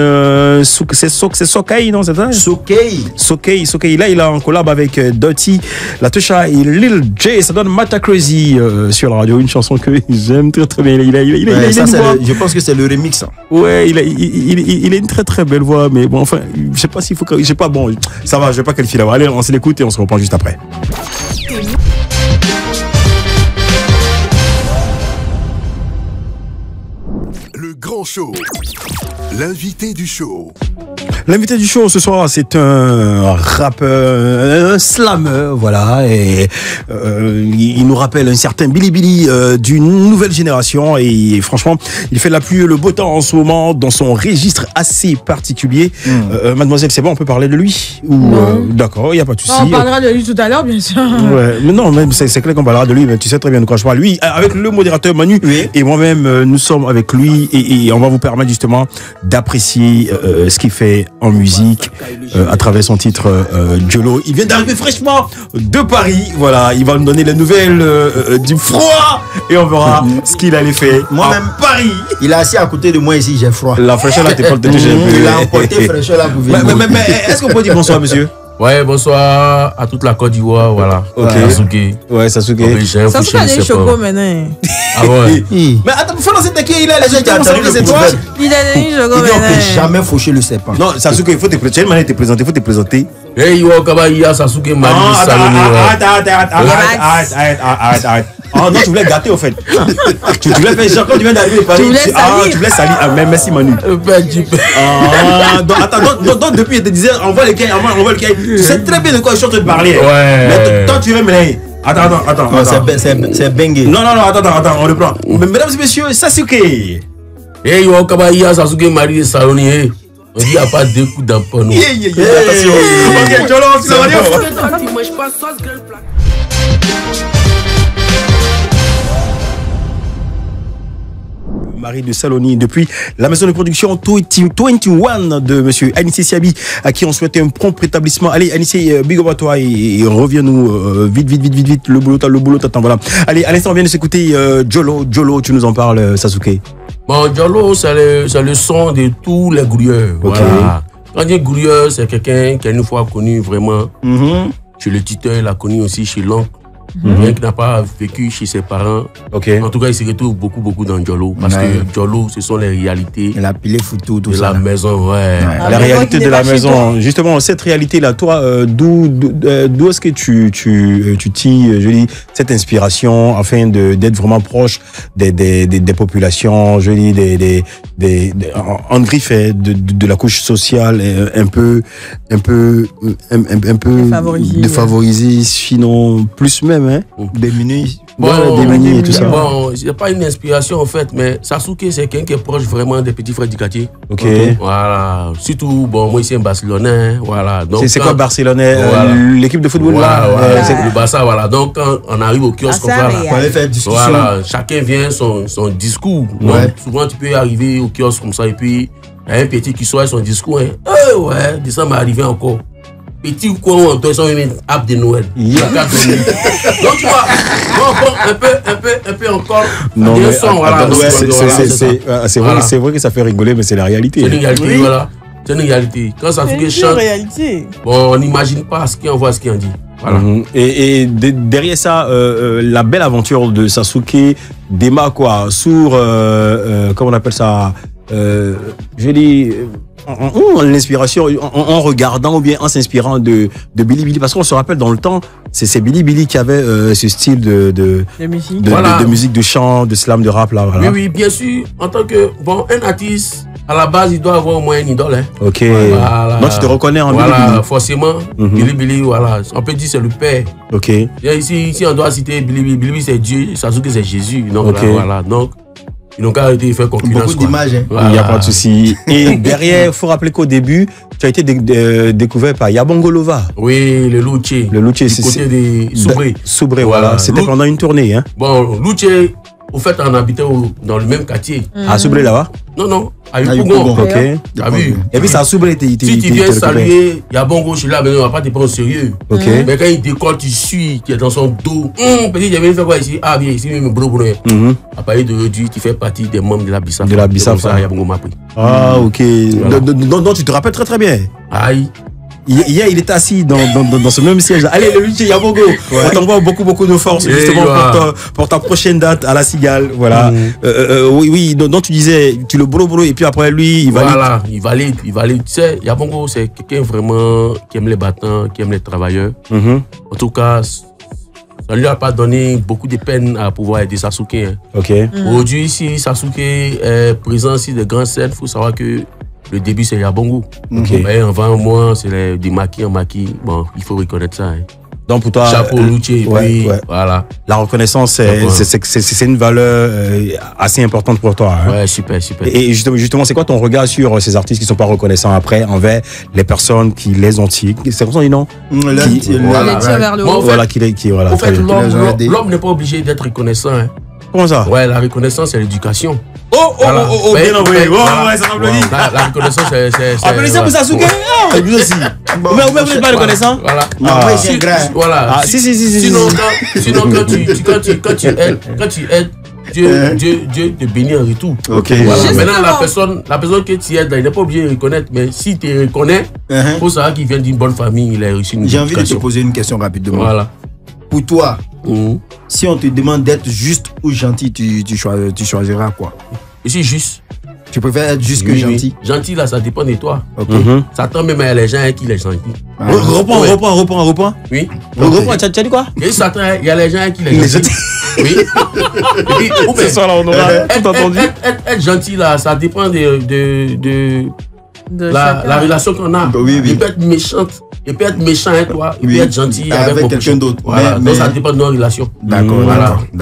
C'est Sokay, non, c'est ça? Sokay. Là, il a un collab avec Doty, La Toucha et Lil J. Ça donne Mata Crazy sur la radio, une chanson que j'aime très très bien. Je pense que c'est le remix. Hein. Ouais, il a une très très belle voix, mais bon, enfin, je sais pas s'il faut que, je sais pas, bon, ça va, je vais pas qualifier la voix. Allez, on se l'écoute et on se reprend juste après. Le grand show. L'invité du show. L'invité du show ce soir, c'est un rappeur, un slammer, voilà, et il nous rappelle un certain Billy Billy d'une nouvelle génération et franchement, il fait la pluie et le beau temps en ce moment dans son registre assez particulier. Mademoiselle, c'est bon, on peut parler de lui ou d'accord, il y a pas de souci. On parlera de lui tout à l'heure, bien sûr. Ouais, mais non, même c'est clair qu'on parlera de lui, mais tu sais très bien de quoi je parle. Lui, avec le modérateur Manu et moi-même, nous sommes avec lui et on va vous permettre justement d'apprécier ce qu'il fait en musique à travers son titre Jolo. Il vient d'arriver fraîchement de Paris. Voilà, il va nous donner les nouvelles du froid et on verra ce qu'il allait faire moi-même Paris. Il est assis à côté de moi ici, j'ai froid. La fraîcheur là, t'es pas déjà. Il a emporté fraîcheur là. Mais est-ce qu'on peut dire bonsoir, monsieur? Ouais, bonsoir à toute la Côte d'Ivoire, voilà. Ok. Sasuke. Ouais, Sasuke. Sasuke a des chocos maintenant. Ah ouais. Mais attends, faut lancer ta qui il a les gens qui ont c'est toi. Il a des chocos maintenant. On peut jamais faucher le serpent. Non, Sasuke, il faut te présenter. Il faut te présenter. Hey, yo, Kabaya, Sasuke, Mali, Saloni. Arrête. Ah non, tu voulais gâter au fait. Tu voulais faire genre quand tu viens d'arriver de Paris. Tu voulais salir. Ah, mais merci Manu. Donc depuis, il te disait, envoie les cailles. Tu sais très bien de quoi je suis en train de parler. Ouais. Mais toi, tu veux me dire. Attends. C'est bengue. Non, attends, on reprend. Mesdames et messieurs, Sasuke. Hey, yo, Kabaya, Sasuke, Mali, Saloni. On dit, il n'y a pas deux coups d'empoigne. Attention. Ok, Jolo, ça va dire. Marie de Saloni, depuis la maison de production 21 de monsieur Anissé Siabi, à qui on souhaitait un prompt rétablissement. Allez, Anissé, big up à toi et reviens-nous vite. Le boulot t'attend, voilà. Allez, à l'instant, on vient de s'écouter Jolo, tu nous en parles, Sasuke. Bon, Jolo, c'est le son de tous les grouilleurs. Okay. Voilà. Quand on dit grouilleur, c'est quelqu'un qui a une fois connu vraiment chez le tuteur, il a connu aussi chez l'oncle. Qui n'a pas vécu chez ses parents. Okay. En tout cas, il se retrouve beaucoup dans Jolo. Parce que Jolo, ce sont les réalités. Il a pilé photo, tout de ça. La maison, ouais. La réalité de la maison. Justement, cette réalité-là, toi, d'où est-ce que tu tires, je dis, cette inspiration afin d'être vraiment proche des populations, je dis, en griffe de la couche sociale, un peu défavorisée, sinon plus même. Hein? Démunis. Démunis et tout ça. Bon, il n'y a pas une inspiration en fait, mais Sasuke, c'est quelqu'un qui est proche vraiment des petits frères du quartier. Ok. Voilà. Surtout, bon, moi ici, un Barcelonais. Voilà. C'est quoi Barcelonais? Voilà. L'équipe de football là? C'est le Barça, voilà. Donc, quand on arrive au kiosque comme ça, on va faire discussion. Voilà. Chacun vient son discours. Donc, souvent, tu peux arriver au kiosque comme ça et puis, il y a un petit qui soit son discours. Hein. Ouais, ça m'est arrivé encore. Petit coin où on doit une app de Noël. Donc tu vois, un peu encore. Non, mais voilà, c'est vrai que ça fait rigoler, mais c'est la réalité. C'est une réalité, voilà. C'est une réalité. Quand ça fait chante, bon, on n'imagine pas ce qu'il en voit, ce qu'il en dit. Voilà. Et derrière ça, la belle aventure de Sasuke démarre quoi? Sur, comment on appelle ça? Je dis... l'inspiration en regardant ou bien en s'inspirant de Billy Billy, parce qu'on se rappelle dans le temps, c'est Billy Billy qui avait ce style de musique, de chant, de slam, de rap là. Voilà. Oui, bien sûr. En tant que un artiste, à la base, il doit avoir au moins une idole. Hein. Ok. Voilà. Donc tu te reconnais en Billy Billy. Forcément. Billy Billy, voilà. On peut dire c'est le père. Ok. Ici on doit citer Billy Billy. Billy Billy c'est Dieu, Sasuke c'est Jésus. Donc voilà. Donc Ils n'ont qu'à arrêter de faire concurrence. Beaucoup d'images. Hein. Il n'y a pas de souci. Et derrière, il faut rappeler qu'au début, tu as été découvert par Yabongolova. Oui, le Luche. Le Luche, c'est côté des Soubré. Soubré, voilà. C'était pendant une tournée. Hein. Bon, Luche, au fait, on habitait dans le même quartier. À Soubré là-bas? Non, à Yopougon. Ok. T'as vu? Et puis, ça a Soubré. Si tu viens saluer Yabongo, je suis là, mais on va pas te prendre au sérieux. Ok. Mais quand il décolle, tu suis, tu es dans son dos. Petit, j'ai venu faire quoi ici? Ah, bien, ici, même bro. À partir d'aujourd'hui, tu fais partie des membres de la Bissaf. De la Bissaf. Ça, Yabongo m'a pris. Ah, ok. Donc, tu te rappelles très bien. Aïe. Hier, il était assis dans ce même siège. Allez, le Luche Yabongo, on t'envoie beaucoup de force justement pour ta prochaine date à la Cigale. Voilà. Oui, donc tu disais, tu le bro et puis après lui, il valide. Voilà, il valide. Tu sais, Yabongo, c'est quelqu'un vraiment qui aime les battants, qui aime les travailleurs. En tout cas, ça lui a pas donné beaucoup de peine à pouvoir aider Sasuke. Hein. Ok. Aujourd'hui, si Sasuke est présent sur des grandes scènes, il faut savoir que le début, c'est Yabongo. Mais avant moi, c'est des maquis en maquis. Bon, il faut reconnaître ça. Hein. Donc pour toi, chapeau Luche, voilà. La reconnaissance, c'est une valeur assez importante pour toi. Hein. Ouais, super. Et justement, c'est quoi ton regard sur ces artistes qui ne sont pas reconnaissants après envers les personnes qui les ont tirés? C'est comme ça, non? Les tirs vers le haut. Voilà, en fait, l'homme n'est pas obligé d'être reconnaissant. Hein. Comment ça? Ouais, la reconnaissance, c'est l'éducation. Oh, bien envoyé. Ouais, ça m'applaudit. La reconnaissance, c'est. Applaudissez pour Sasuke. Vous aussi. Mais vous n'êtes pas reconnaissant? Voilà. Voilà. Sinon, quand tu aides, Dieu te bénit en retour. Ok. Voilà. Maintenant, la personne que tu aides, il n'est pas obligé de reconnaître, mais si tu reconnais, il faut savoir qu'il vient d'une bonne famille, il a réussi une J'ai envie de te poser une question rapidement. Voilà. Pour toi, si on te demande d'être juste ou gentil, tu choisiras quoi? Je suis juste. Tu préfères être juste que gentil? Gentil, là, ça dépend de toi. Okay. Ça tend même à les gens qui les gentils. Reprends. Oui. Reprends, tu as dit quoi? Et ça tend, il y a les gens qui les gentils. Oui. C'est ça, là, on aura tout entendu. Être gentil, là, ça dépend de la relation qu'on a. Il peut être méchante. Il peut être méchant avec toi, il peut être gentil avec quelqu'un d'autre. Voilà. Donc ça dépend de nos relations. D'accord.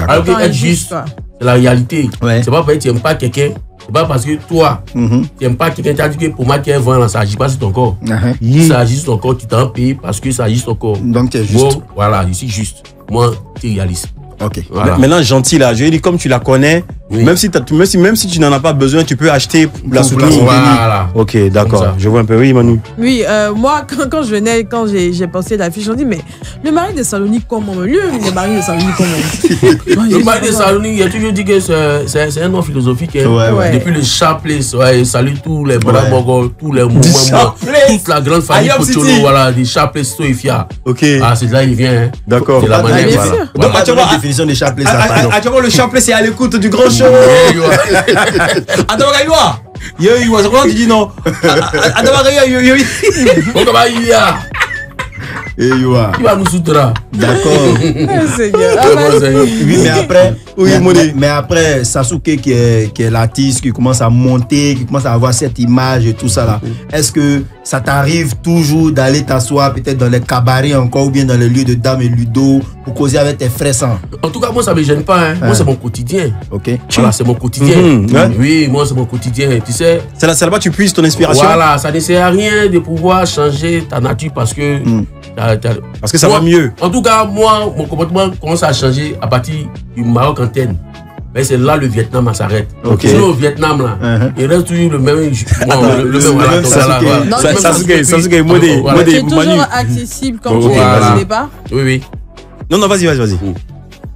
Alors que être juste, c'est la réalité. C'est pas parce que tu n'aimes pas quelqu'un, c'est pas parce que toi, tu n'aimes pas quelqu'un, tu as dit que pour moi qui est vrai, ça agit pas sur ton corps. Si ça agit sur ton corps, tu t'en payes parce que ça agit sur ton corps. Donc tu es juste. Voilà, je suis juste. Moi, tu es réaliste. Ok. Voilà. Maintenant, gentil là, je lui dis comme tu la connais, même si tu n'en as pas besoin, tu peux acheter la soutenir. Voilà. Ok, d'accord. Je vois un peu. Oui, Manu. Oui, moi, quand je venais, quand j'ai pensé la fiche, on dit, mais le mari de Salonique, comment? Le mari de Salonique, comment? Le mari de Salonique, il a toujours dit que c'est un nom philosophique. Hein. Depuis le chapelet, il salue tous les bras mogos, tous les mouvements, toute la grande famille Pocholo, voilà, des chapelets Soifia. Ok. Ah, c'est là il vient. Hein. D'accord. C'est la manière. Donc, tu vois la définition des chapelets. Tu vois, le chapelet, c'est à l'écoute du grand show. Attends, comment tu dis non? Qui va nous soutenir? D'accord. Oui, mais après, Sasuke qui est l'artiste, qui commence à monter, qui commence à avoir cette image et tout ça là, est-ce que ça t'arrive toujours d'aller t'asseoir peut-être dans les cabarets encore ou bien dans les lieux de dames et ludo pour causer avec tes frères sans? En tout cas, moi ça me gêne pas. Hein. Moi c'est mon quotidien. Ok. Voilà, c'est mon quotidien. Oui, moi c'est mon quotidien. Tu sais. C'est là-bas que tu puisses ton inspiration. Voilà, ça ne sert à rien de pouvoir changer ta nature parce que. Parce que ça va mieux. En tout cas, moi, mon comportement commence à changer à partir du Maroc antenne. Mais c'est là le Vietnam s'arrête. Sinon au Vietnam là, il reste toujours le même. Sasuke, modé. C'est toujours accessible comme tu l'as dit au départ. Oui. Non, vas-y.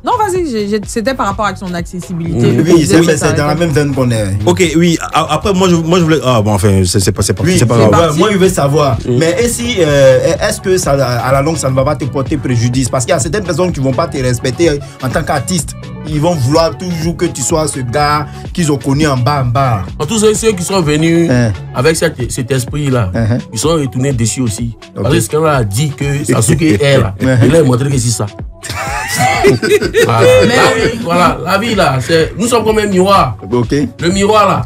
Non, vas-y, c'était par rapport à son accessibilité. Oui, c'est dans la même veine qu'on est. Ok, oui. Après, moi, je voulais. Ah, bon, enfin, c'est pas grave. Moi, je veux savoir. Mais est-ce que ça, à la longue, ça ne va pas te porter préjudice? Parce qu'il y a certaines personnes qui ne vont pas te respecter en tant qu'artiste. Ils vont vouloir toujours que tu sois ce gars qu'ils ont connu en bas. En tous ceux qui sont venus avec cet esprit-là, ils sont retournés dessus aussi. Parce que ce qu'on a dit que Sasuke est là. Il a montré que c'est ça. Voilà, la vie là, nous sommes comme un miroir. Le miroir là,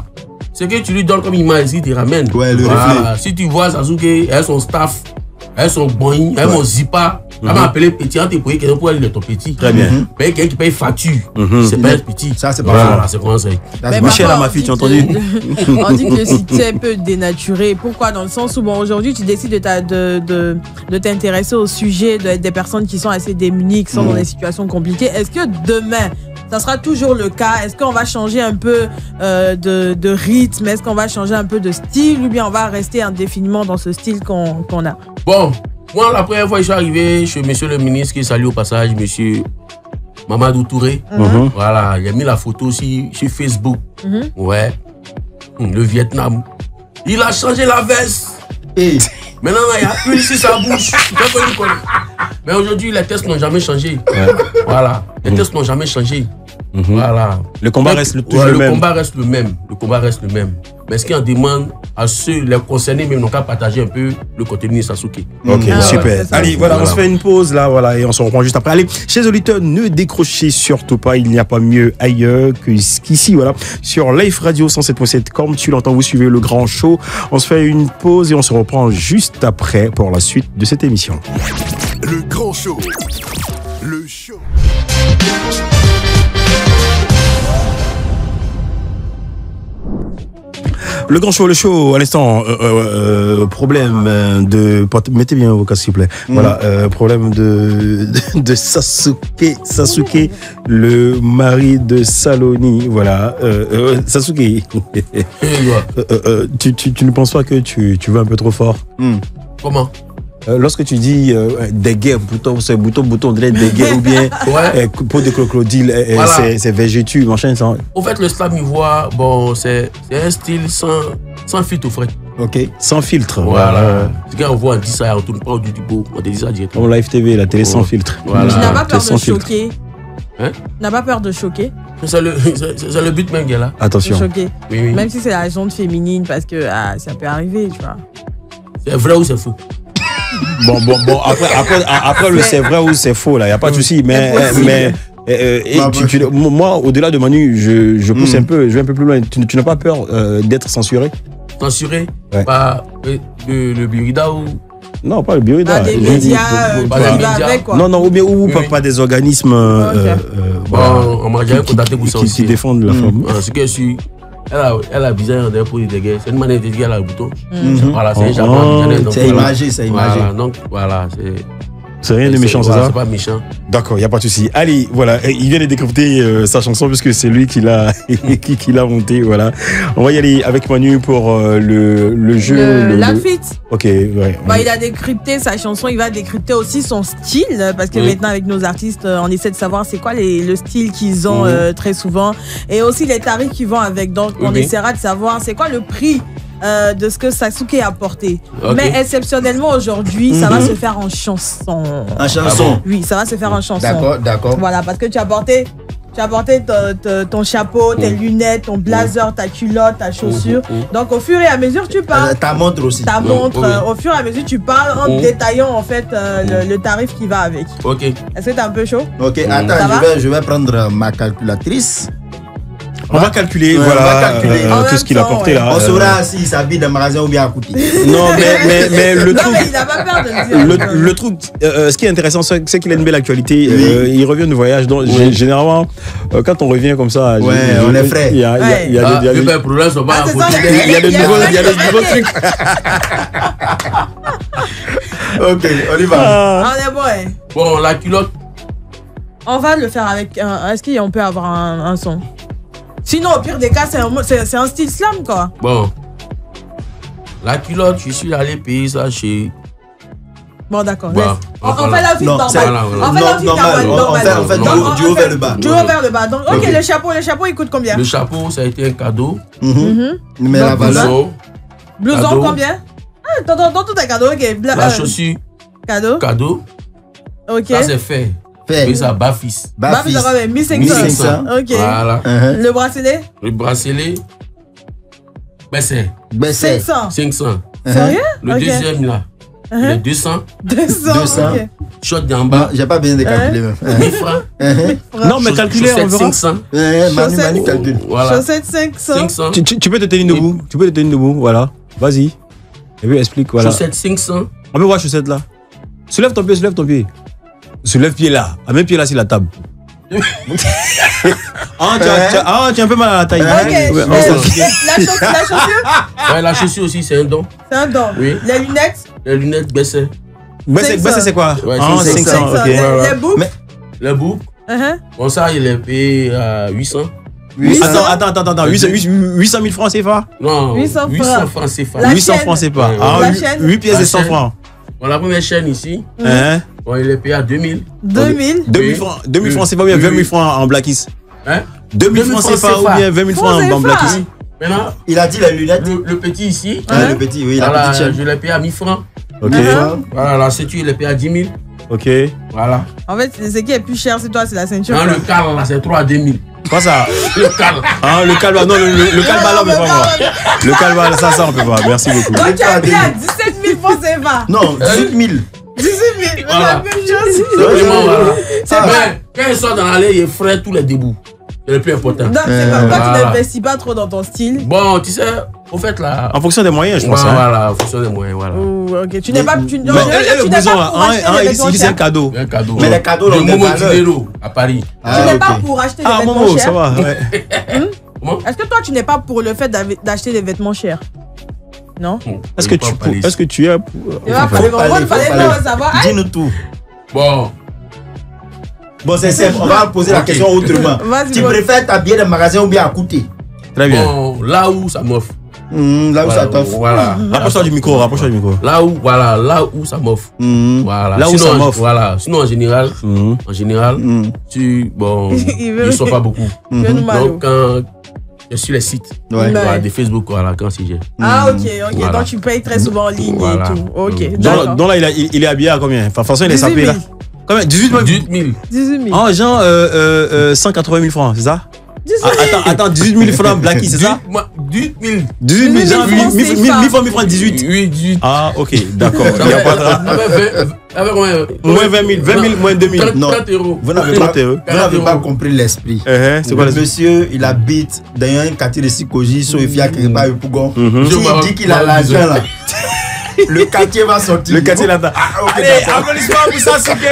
ce que tu lui donnes comme image, il te ramène. Ouais, le reflet. Si tu vois Sasuke et son staff, elles sont bonnes, elles m'ont zipa. Elle m'a appelé petit, on t'a payé quelqu'un pour aller de ton petit. Très bien. Payer quelqu'un qui paye facture, c'est pas un petit. Ça, c'est pas voilà, c'est comment ça. Michel a ma fille, tu as entendu? On dit que le succès peut dénaturer. Pourquoi? Dans le sens où, bon, aujourd'hui, tu décides de t'intéresser au sujet des personnes qui sont assez démunies, qui sont dans des situations compliquées. Est-ce que demain, ça sera toujours le cas? Est-ce qu'on va changer un peu de rythme? Est-ce qu'on va changer un peu de style? Ou bien on va rester indéfiniment dans ce style qu'on a? Bon, moi, la première fois que je suis arrivé chez monsieur le ministre, qui salue au passage, monsieur Mamadou Touré. Voilà, il a mis la photo aussi sur Facebook. Ouais. Le Vietnam. Il a changé la veste. Et maintenant, il y a une sur sa bouche. Mais aujourd'hui, les tests n'ont jamais changé. Voilà. Les tests n'ont jamais changé. Voilà. Le combat reste toujours le même. Le combat reste le même. Le combat reste le même. Mais ce qui en demande à ceux, les concernés, même, n'ont qu'à partager un peu le contenu de Sasuke. Ok, super. Allez, voilà, on se fait une pause là, voilà, et on se reprend juste après. Allez, chers auditeurs, ne décrochez surtout pas. Il n'y a pas mieux ailleurs qu'ici, voilà, sur Life Radio 107.7. Comme tu l'entends, vous suivez le grand show. On se fait une pause et on se reprend juste après pour la suite de cette émission. Le grand show. Le show. Le grand show, le show, à l'instant, problème de... Mettez bien vos casques, s'il vous plaît. Voilà, problème de Sasuke, le mari de Saloni. Voilà, Sasuke, tu ne penses pas que tu vas un peu trop fort? Comment? Lorsque tu dis des guerres, bouton, des guerres ou bien peau de crocodile, voilà. C'est végétu, machin. Ça. Au fait, le slam ivoire, bon, c'est un style sans filtre, au fait. Ok, sans filtre. Voilà. Quand on voit, on dit ça, on tourne pas au du beau, on te dit ça directement. Comme Live TV, la télé sans filtre. Voilà. Tu n'as pas peur de choquer? Hein? Tu n'as pas peur de choquer? C'est le but même, là. Attention. De choquer. Oui. Même si c'est la jante féminine, parce que ça peut arriver, tu vois. C'est vrai ou c'est faux? Bon, après le c'est vrai ou c'est faux, là, il n'y a pas de souci, mais moi, au-delà de Manu, je pousse un peu, je vais un peu plus loin. Tu n'as pas peur d'être censuré? Censuré par le Birida ou... Non, pas le Birida. Pas des médias avec, quoi. Non, ou bien pas des organismes on m'a déjà contacté pour ça aussi. Qui défendent la femme. Ce que je suis... Elle a bizarre pour les guerres. C'est une manière de dire qu'elle a le bouton. Voilà, c'est un jargon. C'est imagé, c'est imagé. Voilà, donc voilà, c'est rien de méchant, c'est ça? C'est pas méchant. D'accord, il n'y a pas de souci. Allez, voilà, il vient de décrypter sa chanson puisque c'est lui qui l'a montée. Voilà. On va y aller avec Manu pour le jeu. La fit. Ok, ouais. Il a décrypté sa chanson, il va décrypter aussi son style parce que maintenant avec nos artistes, on essaie de savoir c'est quoi le style qu'ils ont très souvent et aussi les tarifs qui vont avec. Donc on essaiera de savoir c'est quoi le prix de ce que Sasuke a apporté. Mais exceptionnellement aujourd'hui, ça va se faire en chanson. En chanson? Oui, ça va se faire en chanson. D'accord. Voilà, parce que tu as apporté ton chapeau, tes lunettes, ton blazer, ta culotte, ta chaussure. Donc au fur et à mesure tu parles. Ta montre aussi. Ta montre, au fur et à mesure tu parles en détaillant en fait le tarif qui va avec. Ok. Est-ce que t'es un peu chaud? Ok, attends, je vais prendre ma calculatrice. On va calculer, tout ce qu'il a porté là. On saura s'il s'habille dans le magasin ou bien à côté. Non, mais le truc. Non, mais il n'a pas peur de le dire. Le truc, ce qui est intéressant, c'est qu'il a une belle actualité. Il revient de voyage. Donc, généralement, quand on revient comme ça, on est frais. Il y a des problèmes, c'est pas il y a des nouveaux trucs. Ok, on y va. On est bon, Bon, la culotte. On va le faire avec. Est-ce qu'on peut avoir un son? Sinon, au pire des cas, c'est un style slam, quoi. Bon. La culotte, je suis allé payer ça chez... Bon, d'accord. Bah, on fait la vie normale. On fait la vie normale. On fait du haut vers le bas. Du haut vers le bas. Donc, ok, le chapeau, il coûte combien? Le chapeau, ça a été un cadeau. Mais la valeur. Blouson, combien? Dans tout un cadeau, ok. La chaussure. Cadeau. Ok. Ça, c'est fait. Mais ça, Bafis. Bafis, ça va, 1500. Ok. Voilà. Le bracelet? Le bracelet. Baissé. 500. Sérieux? Le deuxième, là. Il est 200. 200. Ok. Shot d'en bas. J'ai pas besoin de calculer. 1000 francs. Non, mais calculer, on verra. 500. Manu calcule. Voilà. Chaussettes 500. Tu peux te tenir debout. Voilà. Vas-y. Et puis explique, voilà. Chaussettes 500. On peut voir chaussette là. Soulève ton pied, soulève ton pied. Soulève pied là. Ah, même pied là sur la table. Tu as un peu mal à la taille. Ok, la chaussure Ouais, la chaussure aussi, c'est un don. c'est un don. Oui. Les lunettes Les lunettes baissées. C'est quoi? Ouais, c'est 500. Ok. Les boucles Les boucles, bon, ça, il est payé à 800. Attends. 800 000 francs CFA? Non, 800 francs CFA. La 800 chaîne. francs CFA. Ouais, Ah, la chaîne. 8 pièces La et 100 chaîne. francs. Bon, la première chaîne ici, Hein? bon, il est payé à 2000. 2000 2000 francs. 2000 francs CFA ou bien 20 000 francs en Blackis? Hein? 2000 francs CFA ou bien 20 000 francs en Blackis? Maintenant, Il a dit les lunettes. le petit ici, Le petit, oui, la voilà, petite chaîne. je l'ai payé à 1000 francs. Ok. Voilà, la ceinture, il est payé à 10 000. Ok. Voilà. En fait, ce qui est plus cher, c'est toi, c'est la ceinture. Dans le cal, là, c'est 3 à 2000. Quoi ça? Le cal. Ah, le calva. Non, le calva là, on peut pas voir. Le calva, ça, on peut pas. Merci beaucoup. Donc, tu as payé à 17 000 francs CFA. Non, 18 000. 18 000, Voilà. la même chose. Vraiment, voilà. C'est Mais pas... quand il sort dans l'allée, il ferait tous les débuts. C'est le plus important. Non, c'est pas toi, tu Voilà. n'investis pas trop dans ton style. Bon, tu sais, au fait, là. En fonction des moyens, je pense. hein. Voilà, en fonction des moyens, voilà. Oh, ok. Tu n'es pas. Tu, non, Mais je veux dire, le tu n'es blouson pas là, pour acheter des vêtements ici c'est un chers. cadeau. Un cadeau. Mais les cadeaux, de ont des Momo valeurs. Dinero à Paris. Tu n'es pas ok. pour acheter des Ah, vêtements Momo, chers. ça va. Ouais. Comment? Est-ce que toi, tu n'es pas pour le fait d'acheter des vêtements chers? Non? Est-ce que tu es pour. Il va Faut fallait parler. savoir. Ah, Dis-nous tout. Bon, Bon, c'est simple. On va poser la Ok. question autrement. Vas-y, Tu vas-y. préfères t'habiller dans le magasin ou bien à coûter? Très bien. bon, là où ça m'offre. Là où ça t'offre. Voilà. Rapproche-toi du micro, rapproche-toi du micro. Là où, voilà, là où ça m'offre. Voilà. Là où Sinon, ça m'offre. Voilà. Sinon, en général, bon, Il veut- ils sont pas beaucoup. Tu veux nous malo. Donc, quand je suis les sites, Ouais. voilà, des Facebook, voilà, quand c'est j'ai. Ah, ok. Voilà. Donc, tu payes très souvent en ligne Voilà. et tout. Ok, Donc d'accord. donc là, il est habillé à combien? Enfin, de toute façon, il est 18 sapé 000. là. Combien? 18 000. 18 000. 18 000. Ah, genre 180 000 francs, c'est ça? 18 000. Attends, 18 000 francs Blacky, c'est ça? 18 000. 18 000, genre 18 000 1000 francs 18. Oui, 18. Ah, ok, d'accord. Il n'y a pas de. Avec combien? Moins 20 000, 20 000, moins 2 000. 30 Non. 30 euros. Vous n'avez pas, 30 euros. vous n'avez pas compris l'esprit. C'est quoi Le le monsieur, il habite dans un quartier de Sikoji, so il fait quelque part au Pougon. Je S'il m'en- dit qu'il a l'argent là, le quartier va sortir. Le quartier là-dedans. Ah, ok, Allez, d'accord. applaudissements pour Sasuke!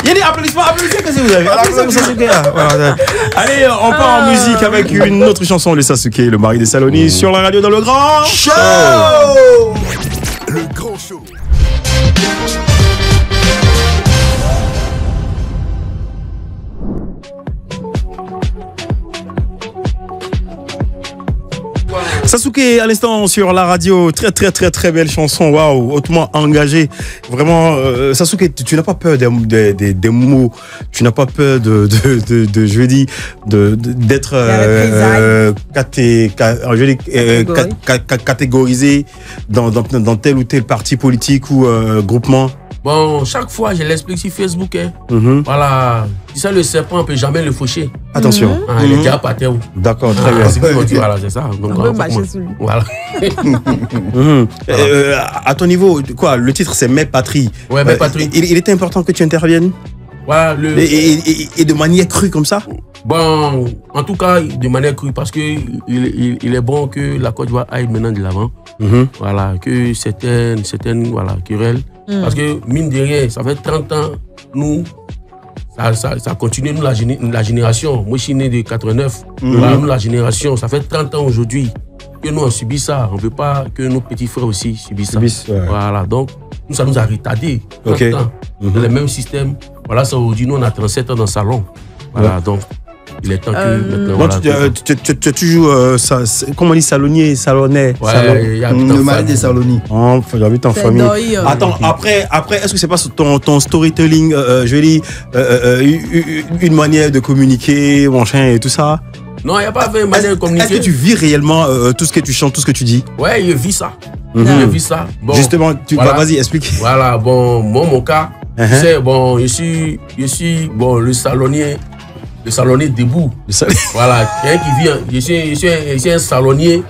Il y a des applaudissements, qu'est-ce que vous avez? Applaudissements pour Sasuke. Voilà. Allez, on part en musique avec une autre chanson de Sasuke, le mari des Saloni, sur la radio dans le grand show! Le grand show. Sasuke à l'instant sur la radio, très belle chanson, waouh, hautement engagée. Vraiment, Sasuke, tu n'as pas peur des mots, tu n'as pas peur je veux dire, d'être catégorisé dans tel ou tel parti politique ou groupement. Bon, chaque fois, je l'explique sur Facebook. Hein. Voilà. Tu sais, le serpent, on ne peut jamais le faucher. Attention. Ah, il est déjà par terre. D'accord, très bien. C'est ce qu'ils vont dire, voilà, c'est ça. Donc, On voilà, peut marcher sur lui. Voilà. À ton niveau, quoi, le titre c'est Mes Patries. Ouais, Mes Patries. Il était important que tu interviennes Voilà, et de manière crue comme ça. Bon, en tout cas, de manière crue, parce que il est bon que la Côte d'Ivoire aille maintenant de l'avant. Voilà, que certaines voilà, querelles. Parce que, mine de rien, ça fait 30 ans, nous, ça continue, nous, la génération. Moi, je suis né de 89. Voilà, nous, la génération, ça fait 30 ans aujourd'hui que nous, on subit ça. On ne veut pas que nos petits frères aussi subissent ça. Ouais. Voilà, donc, nous, ça nous a retardé 30 Ok. ans. Dans le même système. Voilà, ça, aujourd'hui, nous, on a 37 ans dans le salon. Voilà, donc, il est temps que maintenant, Bon, voilà, tu joues, comment on dit, salonnier, salonnais. ouais, il y a Le mari des Saloni. Oh, j'habite en C'est famille. Doi, Attends, après, est-ce que c'est pas ton storytelling, je veux dire, une manière de communiquer, mon chien et tout ça? Non, il n'y a pas une manière de Est-ce communiquer. que tu vis réellement tout ce que tu chantes, tout ce que tu dis? Ouais, je vis ça. Je vis ça. Bon, Justement, voilà. vas-y, explique. Voilà, bon, moi, mon cas, tu sais, bon, je suis bon, le salonnier debout. Voilà, quelqu'un qui vit, je suis un salonnier,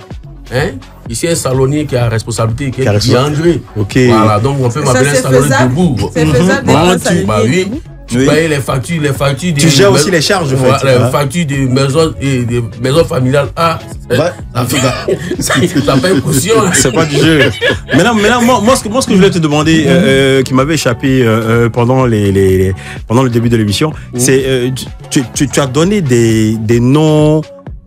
hein? Je suis un salonnier qui a responsabilité, qui est André. Ok. Voilà, donc on peut Ça, m'appeler un c'est salonnier faisable. debout. C'est faisable d'être Bon, un salonnier bah oui. debout. Tu payes les factures des... Tu gères aussi les charges, en fait. Les factures des maisons familiales. Ah, ça paye caution. C'est pas du jeu. Maintenant, moi, ce que je voulais te demander, qui m'avait échappé pendant le début de l'émission, c'est tu as donné des noms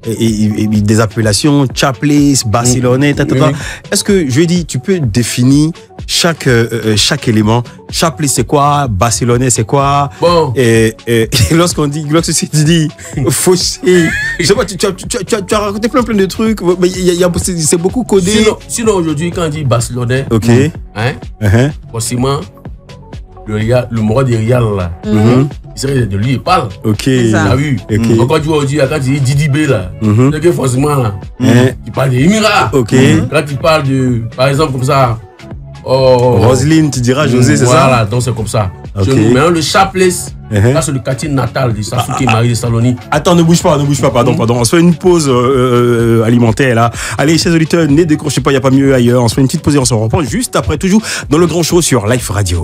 et des appellations, Chapless, Barcelonais, Est-ce que, je dis, tu peux définir chaque élément? Chapless, c'est quoi? Barcelonais, c'est quoi? Bon. Et lorsque tu dis fossé, je sais pas, tu as raconté plein de trucs, mais c'est beaucoup codé. Sinon aujourd'hui, quand on dit Barcelonais, ok, forcément, le mot de Real là, il serait de lui, il parle. Ok. Tu as vu? Quand tu vois aujourd'hui, quand tu dis Didi B là, c'est que forcément là, il parle des Émirats. Ok. Quand tu parles de, par exemple, comme ça, Roselyne, tu diras José, c'est ça? Voilà, donc c'est comme ça. Okay. Maintenant, le Chapless, là, c'est le quartier natal de Sasuke Marie de Saloni. Attends, ne bouge pas, pardon. On se fait une pause alimentaire là. Allez, chers auditeurs, ne décrochez pas, il n'y a pas mieux ailleurs. On se fait une petite pause et on se reprend juste après, toujours dans le grand show sur Life Radio.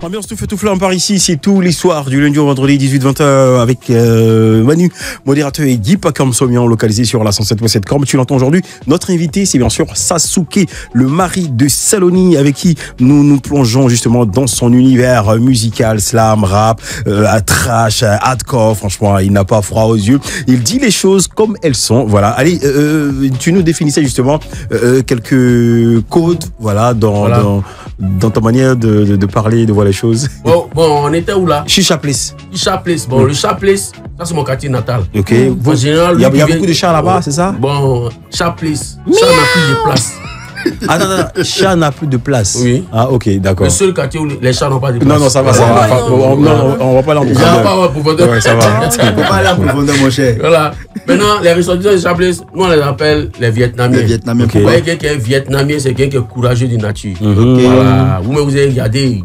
Ambiance tout feu tout flamme par ici, c'est tous les soirs du lundi au vendredi 18-20h avec Manu, modérateur, et Guy Pacam Somian, localisé sur la 107.7. Comme tu l'entends aujourd'hui, notre invité c'est bien sûr Sasuke, le mari de Saloni, avec qui nous plongeons justement dans son univers musical, slam, rap, trash, hardcore. Franchement, il n'a pas froid aux yeux. Il dit les choses comme elles sont. Voilà. Allez, tu nous définissais justement quelques codes, voilà, dans ta manière de parler, de voir les choses. Bon, on était où là? Je suis Chapless. Bon, le Chapless, ça c'est mon quartier natal. Ok. En général, il y a beaucoup de chats là-bas, c'est ça? Bon, Chapless, ça n'a plus de place. Attends, chat n'a plus de place. Oui. Ah, ok, d'accord. Le seul quartier où les chats n'ont pas de place. Non, ça va. On va pas aller en profondeur. Ouais, ça va. On peut pas aller en profondeur, mon cher. Voilà. Maintenant, les ressortissants de Chapless, nous on les appelle les Vietnamiens. Les Vietnamiens. Vous voyez, quelqu'un qui est Vietnamien, c'est quelqu'un qui est courageux de nature. Voilà. Vous avez regardé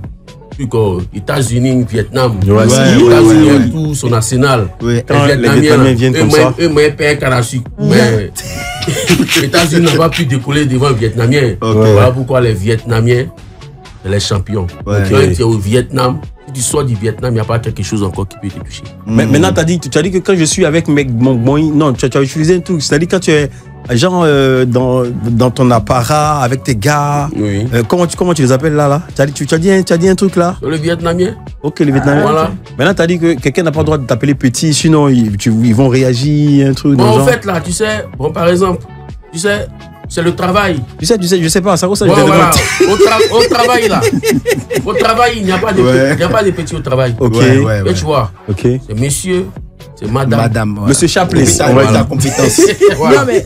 États-Unis, Vietnam. États-Unis ont tout son arsenal. Quand les Vietnamiens viennent comme ça. Eux, moi, ils payent Karachi. Mais les États-Unis n'ont pas pu décoller devant les Vietnamiens. Voilà pourquoi les Vietnamiens, c'est les champions. Quand tu es au Vietnam, si tu sors du Vietnam, il n'y a pas quelque chose encore qui peut te toucher. Mais maintenant, tu as dit que quand je suis avec non, tu as utilisé un truc. C'est-à-dire quand tu es genre dans ton apparat avec tes gars, comment tu les appelles là? Tu as dit un truc là? Le Vietnamien. Ok, le Vietnamien. Voilà. Maintenant, tu as dit que quelqu'un n'a pas le droit de t'appeler petit, sinon ils vont réagir, un truc. Bon, en fait, là, tu sais, bon, par exemple, tu sais, c'est le travail. Tu sais, je sais pas, ça vaut ça. Voilà. Au travail, là. Au travail, il n'y a pas de petits au travail. Ok. Et tu vois, c'est monsieur, c'est madame. Monsieur Chapless, on va dire la compétence. Non, mais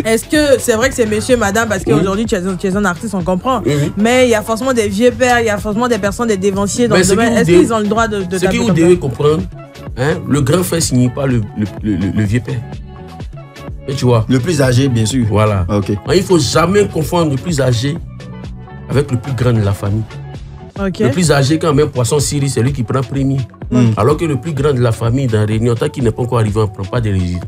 est-ce que c'est vrai que c'est monsieur, madame, parce qu'aujourd'hui, tu es un artiste, on comprend. Mais il y a forcément des vieux pères, il y a forcément des personnes, des dévanciers dans le domaine. Est-ce qu'ils ont le droit de ce que vous devez comprendre, le grand frère ne signifie pas le vieux père. Et tu vois. Le plus âgé, bien sûr. Voilà. Okay. Il ne faut jamais confondre le plus âgé avec le plus grand de la famille. Okay. Le plus âgé, quand même, poisson Syrie, c'est lui qui prend premier. Alors que le plus grand de la famille, dans la réunion, tant qu'il n'est pas encore arrivé, on ne prend pas de résidus.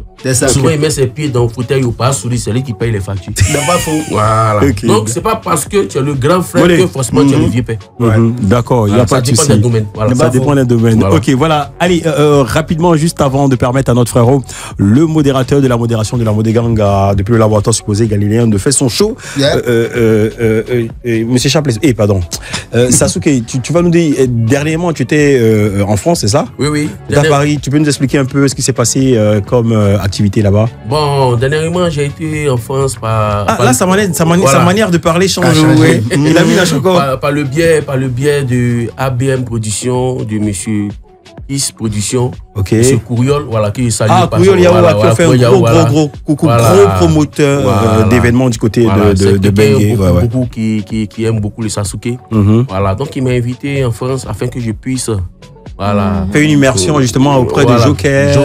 Souvent, il met ses pieds dans le fauteuil ou pas souris, c'est lui qui paye les factures. C'est pas faux. Voilà. Okay. Donc, ce n'est pas parce que tu es le grand frère que forcément tu es le vieux père. D'accord, il n'y a pas de souci. Ça dépend des domaines. Voilà. Ça dépend des domaines. Voilà. Ok, voilà. Allez, rapidement, juste avant de permettre à notre frérot, le modérateur de la modération de la Modégang, depuis le laboratoire supposé galiléen, de faire son show. Monsieur Chapless, pardon. Sasuke, tu vas nous dire, dernièrement, tu étais en France, c'est ça? Oui. À Paris, tu peux nous expliquer un peu ce qui s'est passé comme activité là-bas? Bon, dernièrement, j'ai été en France par... là, sa manière de parler change. Il a mis la chocolat. Par le biais de ABM Production, de monsieur Is Production, monsieur Couriol, voilà, qui salue. Couriol Yaoua, qui a fait un gros promoteur d'événements du côté de Bengué. Qui aime beaucoup le Sasuke. Voilà, donc il m'a invité en France afin que je puisse... Voilà. Fait une immersion justement auprès de Joker.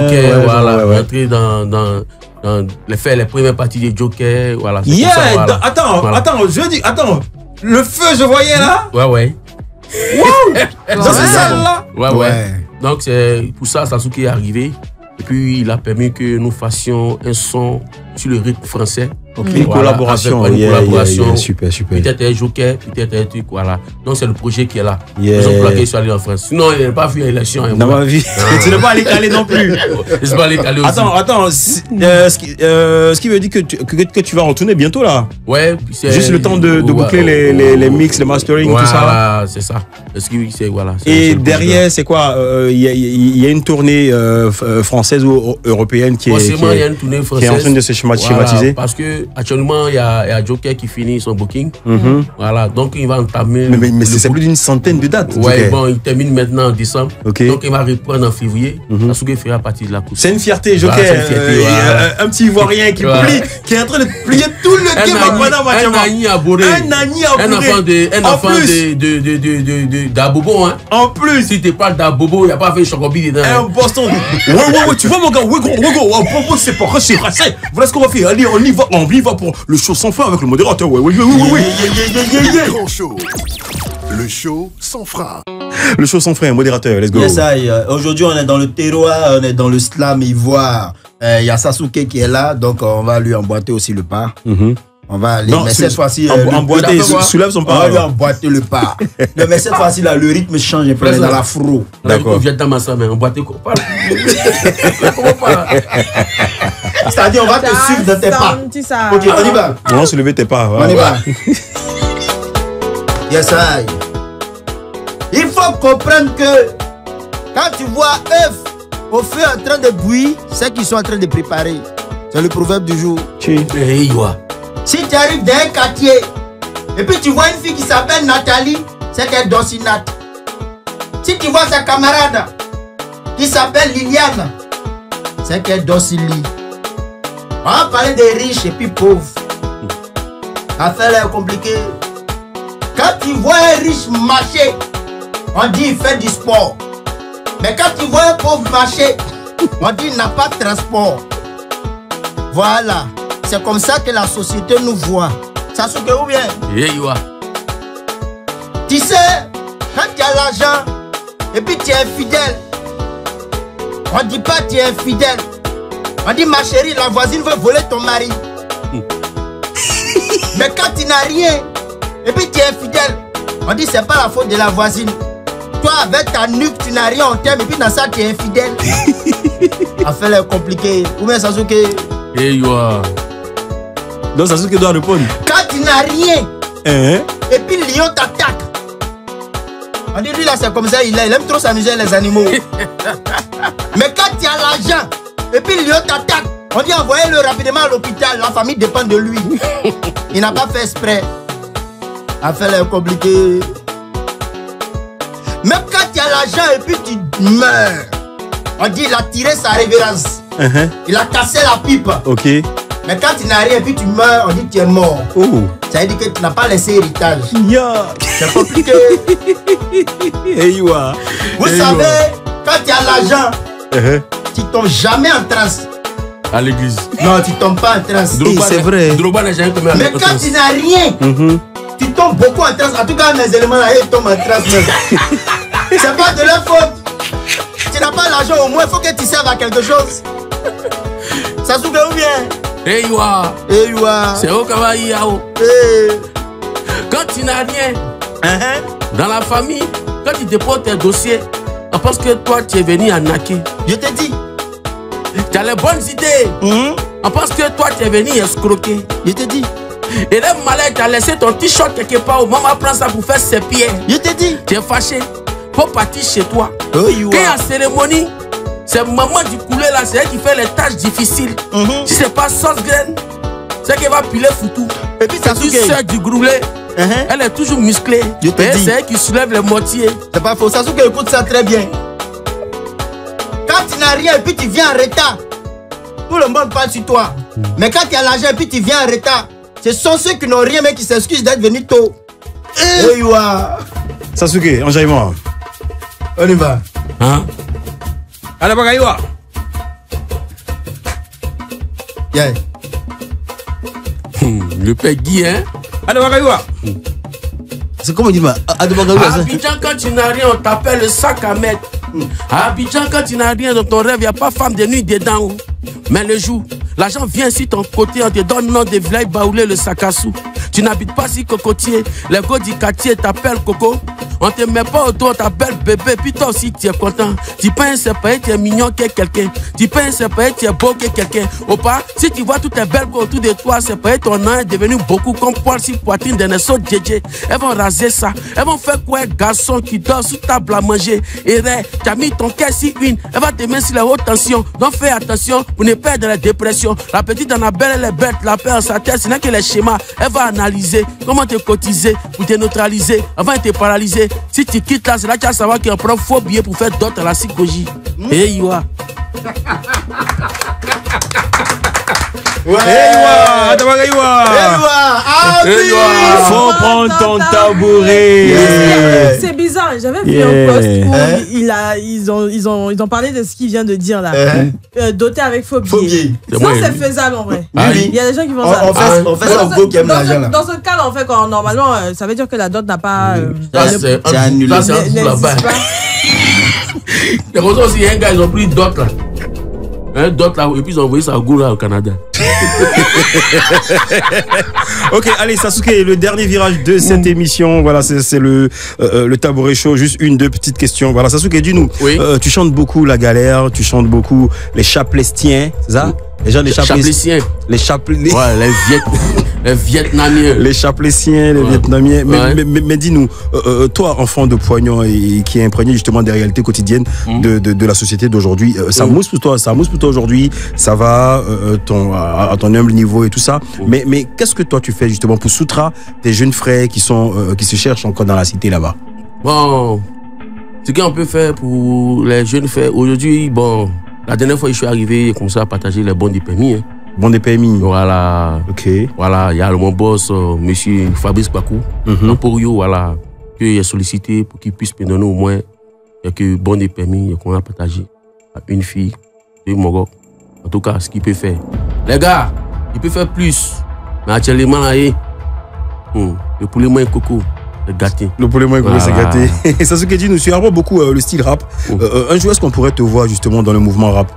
Rentrer dans faire les premières parties des Joker. Voilà. Attends, je veux dire, le feu, je voyais là. Ouais. Wow. Dans cette salle là. Ouais. Donc c'est pour ça Sasuke est arrivé. Et puis il a permis que nous fassions un son sur le rythme français. Une collaboration. Avec une collaboration. Super. Peut-être un joker, peut-être un truc, voilà. Donc c'est le projet qui est là. Yeah. Ils ont plaqué, ils sont allés en France. Sinon, il n'a pas vu l'élection. Dans ma vie. Tu n'es pas allé caler non plus. Ils sont pas allés caler aussi. Attends. Ce qui veut dire que tu vas retourner bientôt là. Ouais. Juste le temps de boucler les mix, le mastering, tout ça. Voilà, c'est ça. Voilà. Et derrière, c'est quoi? Il y a une tournée française ou européenne qui est en train de se schématiser. Voilà, parce que actuellement, il y a Joker qui finit son booking. Voilà, donc il va entamer. Mais c'est plus d'une centaine de dates. Ouais, bon, il termine maintenant en décembre. Okay. Donc il va reprendre en février. Asuke fera partie de la course. C'est une fierté, Joker. Voilà, c'est une fierté, un petit Ivoirien qui plie, qui est en train de plier tout le game à Guadam. Un Nani à Boré. Un enfant d'Abobo. Hein. En plus. Si tu parles d'Abobo, il n'y a pas fait Chocobi dedans. Un Boston. Ouais, tu vois mon gars, Bobo, c'est pas c'est racé. Voilà ce qu'on va faire. Allez, on y va pour le show sans fin avec le modérateur. Oui. Grand show. Le show sans frein. Le show sans frein, modérateur, let's go. Yes, aujourd'hui, on est dans le terroir, on est dans le slam ivoire. Il y a Sasuke qui est là, donc on va lui emboîter aussi le pas. On va aller, mais cette fois-ci, emboîter, soulève son pas. On va lui emboîter le pas. Mais cette fois-ci, là, le rythme change un peu, on est dans la fro. D'accord. Vietnam à ça, mais emboîter quoi? Comment pas? C'est-à-dire, on va te suivre dans tes pas. Ok, on y va. On va soulever tes pas. On y va. Yes, I. Il faut comprendre que quand tu vois œuf au feu en train de bouillir, c'est qu'ils sont en train de préparer. C'est le proverbe du jour. Si tu arrives dans un quartier et puis tu vois une fille qui s'appelle Nathalie, c'est qu'elle dort sur Nat. Si tu vois sa camarade qui s'appelle Liliane, c'est qu'elle dort sur lit. On va parler des riches et puis pauvres. L'affaire est compliquée. Quand tu vois un riche marcher, on dit il fait du sport. Mais quand tu vois un pauvre marcher, on dit il n'a pas de transport. Voilà. C'est comme ça que la société nous voit. Ça se fait ou bien? Tu sais, quand tu as l'argent et puis tu es infidèle, on ne dit pas tu es infidèle. On dit ma chérie, la voisine veut voler ton mari. Mais quand tu n'as rien et puis tu es infidèle, on dit c'est pas la faute de la voisine. Toi avec ta nuque tu n'as rien, on t'aime et puis dans ça tu es infidèle. Affaire est compliquée. Ou bien Sasuke? Donc Sasuke doit répondre. Quand tu n'as rien et puis le lion t'attaque, on dit lui là c'est comme ça, il aime trop s'amuser les animaux. Mais quand tu as l'argent et puis le lion t'attaque, on dit envoyez-le rapidement à l'hôpital, la famille dépend de lui. Il n'a pas fait exprès. Affaire est compliquée. Même quand tu as l'argent et puis tu meurs, on dit il a tiré sa révérence. Il a cassé la pipe. Ok. Mais quand tu n'as rien et puis tu meurs, on dit que tu es mort. Ça veut dire que tu n'as pas laissé héritage. C'est compliqué. Vous savez, quand tu as l'argent, tu ne tombes jamais en transe. À l'église. Non, tu ne tombes pas en transe. C'est vrai. Mais quand tu n'as rien, tu tombes beaucoup en transe. En tout cas, mes éléments là, ils tombent en transe. C'est pas de leur faute. Tu n'as pas l'argent, au moins, il faut que tu serves à quelque chose. Ça s'ouvre ou bien? C'est au Kawaii Yao. Quand tu n'as rien dans la famille, quand tu déposes tes dossiers, on pense que toi tu es venu à Naké. Je te dis. Tu as les bonnes idées. On pense que toi tu es venu escroquer. Je te dis. Et là, malade, tu as laissé ton t-shirt quelque part où maman prend ça pour faire ses pieds. Je te dis. Tu es fâché. Faut partir chez toi. Quand il y a cérémonie, c'est maman du couler là, c'est elle qui fait les tâches difficiles. Si c'est pas sauce graine, c'est qu'elle va piler foutu. Et puis ça tu sers du groulet. Elle est toujours musclée. Et c'est elle qui soulève les mortiers. C'est pas faux. Sasuke écoute ça très bien. Quand tu n'as rien et puis tu viens en retard, tout le monde parle sur toi. Mais quand tu as l'argent et puis tu viens en retard, ce sont ceux qui n'ont rien mais qui s'excusent d'être venus tôt. Sasuke, enjaillement. On y va. Allez, Bagaïwa. Yeah. Le père Guy, hein? Allez, Bagaïwa. C'est comme on dit, à Abidjan, quand tu n'as rien, on t'appelle le sac à mettre. À Abidjan, quand tu n'as rien dans ton rêve, il n'y a pas femme de nuit dedans. Mais le jour, L'argent vient sur ton côté, on te donne nom de vieilles baoulé le sac à sous. Tu n'habites pas si cocotier, les gars du quartier t'appellent Coco. On te met pas autour, on t'appelle bébé, puis toi aussi tu es content. Tu penses c'est pas tu es mignon que quelqu'un. Tu penses c'est pas tu es beau que quelqu'un. Au pas, si tu vois toutes les belles autour de toi, c'est pas ton nom est devenu beaucoup comme poil si poitrine d'un saut DJ. Elles vont raser ça. Elles vont faire quoi un garçon qui dort sous table à manger. Et tu as mis ton cœur sur une. Elle va te mettre sur la haute tension. Donc fais attention pour ne pas être dans la dépression. La petite Annabelle, elle est bête, la paix en sa tête, ce n'est que les schémas. Elle va analyser comment te cotiser pour te neutraliser avant de te paralyser. Si tu quittes là, c'est là que tu vas savoir qu'il y a un prof faux billet pour faire d'autres à la psychologie. Et Iwa. Faut prendre ton tabouret. C'est bizarre, j'avais vu un post où ils ont parlé de ce qu'il vient de dire là. Doté avec phobie. Ça, c'est faisable en vrai. Il y a des gens qui vont ça. On fait ça au go qui aime l'argent là. Dans ce cas, on fait quoi? Normalement, ça veut dire que la dot n'a pas. C'est annulé. C'est un coup là-bas. C'est comme ça aussi, un gars, ils ont pris dot là. Un dot là, et puis ils ont envoyé ça à Go là au Canada. Ok, allez Sasuke, le dernier virage de cette émission. Voilà, c'est le tabouret chaud. Juste deux petites questions. Voilà, Sasuke, dis-nous. Oui. Tu chantes beaucoup la galère, tu chantes beaucoup les chaplestiens, c'est ça? Les gens des Chaplestiens. Les chaplestiens. Ouais, les Vietnamiens. Les chaplestiens, les Vietnamiens. Mais dis-nous, toi, enfant de Poignon et qui est imprégné justement des réalités quotidiennes de la société d'aujourd'hui, ça mousse pour toi aujourd'hui, ça va à ton humble niveau et tout ça. Mais qu'est-ce que toi tu fais justement pour soutenir tes jeunes frères qui se cherchent encore dans la cité là-bas? Bon, ce qu'on peut faire pour les jeunes frères aujourd'hui, bon, la dernière fois que je suis arrivé, j'ai commencé à partager les bons des permis. Hein. Bon des permis. Voilà. Ok. Voilà, il y a mon boss, monsieur Fabrice Bakou, pour eux, voilà, que j'ai sollicité pour qu'il puisse me donner au moins quelques bons des permis qu'on a partagé à une fille, deux Mogok. En tout cas, ce qu'il peut faire. Les gars, il peut faire plus. Mais actuellement, là, le poulet moins coco. Gâté. Le poulet moins gros, c'est gâté. Et ça, ce que dit, nous suivons beaucoup le style rap. Un jour, est-ce qu'on pourrait te voir justement dans le mouvement rap?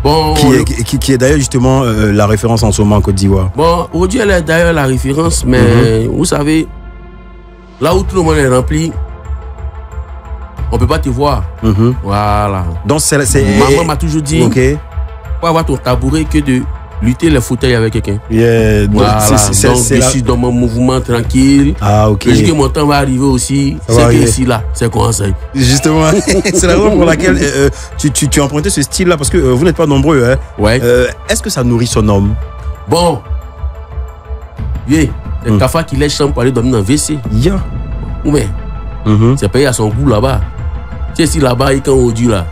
Bon, qui est d'ailleurs justement la référence en ce moment en Côte d'Ivoire. Bon, aujourd'hui, elle est d'ailleurs la référence, mais vous savez, là où tout le monde est rempli, on ne peut pas te voir. Voilà. Donc, maman m'a toujours dit, pour avoir ton tabouret, que de lutter les fauteuils avec quelqu'un. Yeah, voilà. Donc, je suis dans mon mouvement tranquille. Ah, ok. Et que mon temps va arriver aussi, c'est que ici, là, c'est qu'on enseigne. Justement, c'est la raison pour laquelle tu as emprunté ce style-là, parce que vous n'êtes pas nombreux. Hein. Ouais. Est-ce que ça nourrit son homme? Bon. Les cafards qui lèchent pour aller dormir dans le WC. Yeah. Mais, c'est payé à son goût là-bas. Tu sais, si là-bas, il est au Dieu là,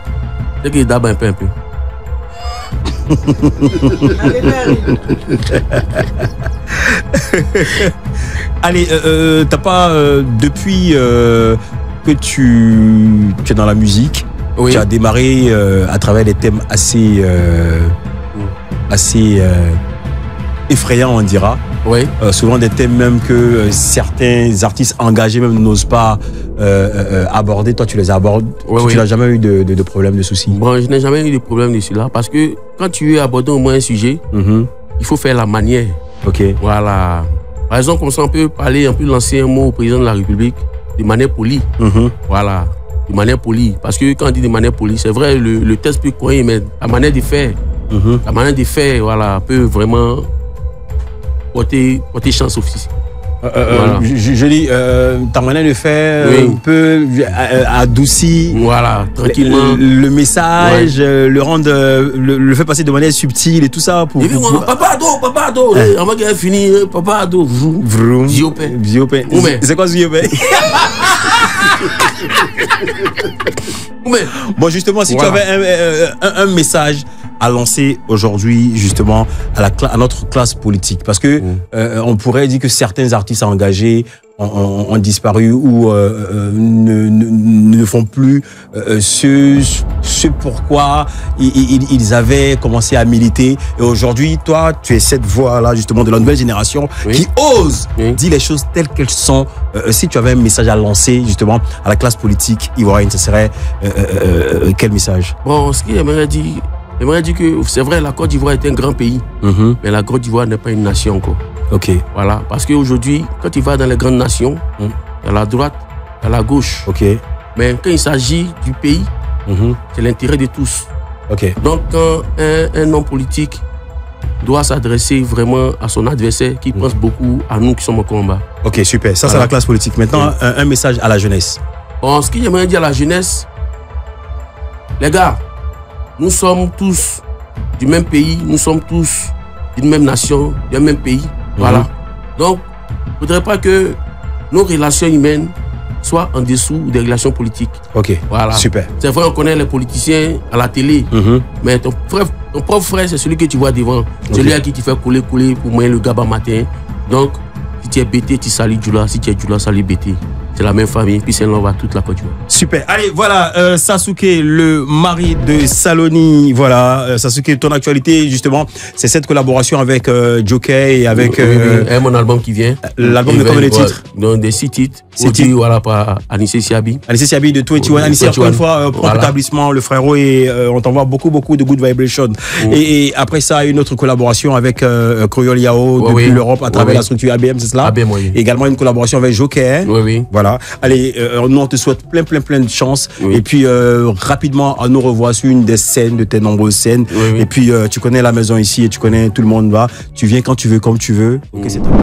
c'est qu'il d'abord un peu. Allez, t'as pas depuis que tu es dans la musique, tu as démarré à travers des thèmes assez effrayants, on dira. Oui. Souvent des thèmes même que certains artistes engagés même n'osent pas aborder. Toi, tu les abordes. Tu n'as jamais eu de problème, de soucis? Bon, je n'ai jamais eu de problème de cela parce que quand tu veux aborder au moins un sujet, il faut faire la manière. Ok. Voilà. Par exemple, comme ça, on peut parler, on peut lancer un mot au président de la République de manière polie. Voilà. De manière polie. Parce que quand on dit de manière polie, c'est vrai, le texte peut croire, mais la manière de faire, la manière de faire, voilà, peut vraiment porter chance aussi. Voilà. Je dis, ta manière de faire peut adoucir, voilà, tranquillement le message, le rendre, le fait passer de manière subtile et tout ça. Pour papa ado, on va bien finir, papa ado, vroom, Ziopé. C'est quoi Ziopé? Bon, justement, si tu avais un message à lancer aujourd'hui justement à notre classe politique, parce que on pourrait dire que certains artistes engagés ont disparu ou ne font plus ce pourquoi ils avaient commencé à militer. Et aujourd'hui, toi, tu es cette voix-là justement de la nouvelle génération qui ose dire les choses telles qu'elles sont. Si tu avais un message à lancer justement à la classe politique ivoirienne, ce serait quel message? Bon, ce qu'il aimerait dire J'aimerais dire que c'est vrai, la Côte d'Ivoire est un grand pays, mais la Côte d'Ivoire n'est pas une nation encore. Ok. Voilà, parce qu'aujourd'hui, quand tu vas dans les grandes nations, il y a la droite, il y a la gauche. Ok. Mais quand il s'agit du pays, c'est l'intérêt de tous. Ok. Donc, quand un homme politique doit s'adresser vraiment à son adversaire, qui pense beaucoup à nous qui sommes au combat. Ok, super. Ça, c'est la classe politique. Maintenant, un message à la jeunesse. Bon, ce que j'aimerais dire à la jeunesse, les gars, nous sommes tous du même pays, nous sommes tous d'une même nation, d'un même pays. Voilà. Donc, il ne faudrait pas que nos relations humaines soient en dessous des relations politiques. Ok, voilà. Super. C'est vrai, on connaît les politiciens à la télé, mais ton propre frère, c'est celui que tu vois devant. Celui à qui tu fais couler pour moyen le gaba matin. Donc, si tu es bêté, tu salis Djoula. Si tu es Djoula, salis bêté. C'est la même famille, puis c'est l'on va toute la Côte d'Ivoire. Super. Allez, voilà, Sasuke, le mari de Saloni. Voilà, Sasuke, ton actualité, justement, c'est cette collaboration avec Jockey et avec... Et mon album qui vient. L'album de combien de titres? Donc, des 6 titres. Produit, voilà, par Anissé Siabi. Anissé Siabi de 21. Anissé, encore une fois, prends l'établissement, le frérot, et on t'envoie beaucoup de good vibration. Et après ça, une autre collaboration avec Kroyol Yao depuis l'Europe à travers la structure ABM, c'est cela? ABM, oui. Également une collaboration avec Jockey. Oui. Voilà. Allez, nous on te souhaite plein de chance. Et puis rapidement, on nous revoit sur une des scènes, de tes nombreuses scènes. Et puis tu connais la maison ici et tu connais tout le monde là. Tu viens quand tu veux, comme tu veux. Ok, c'est top.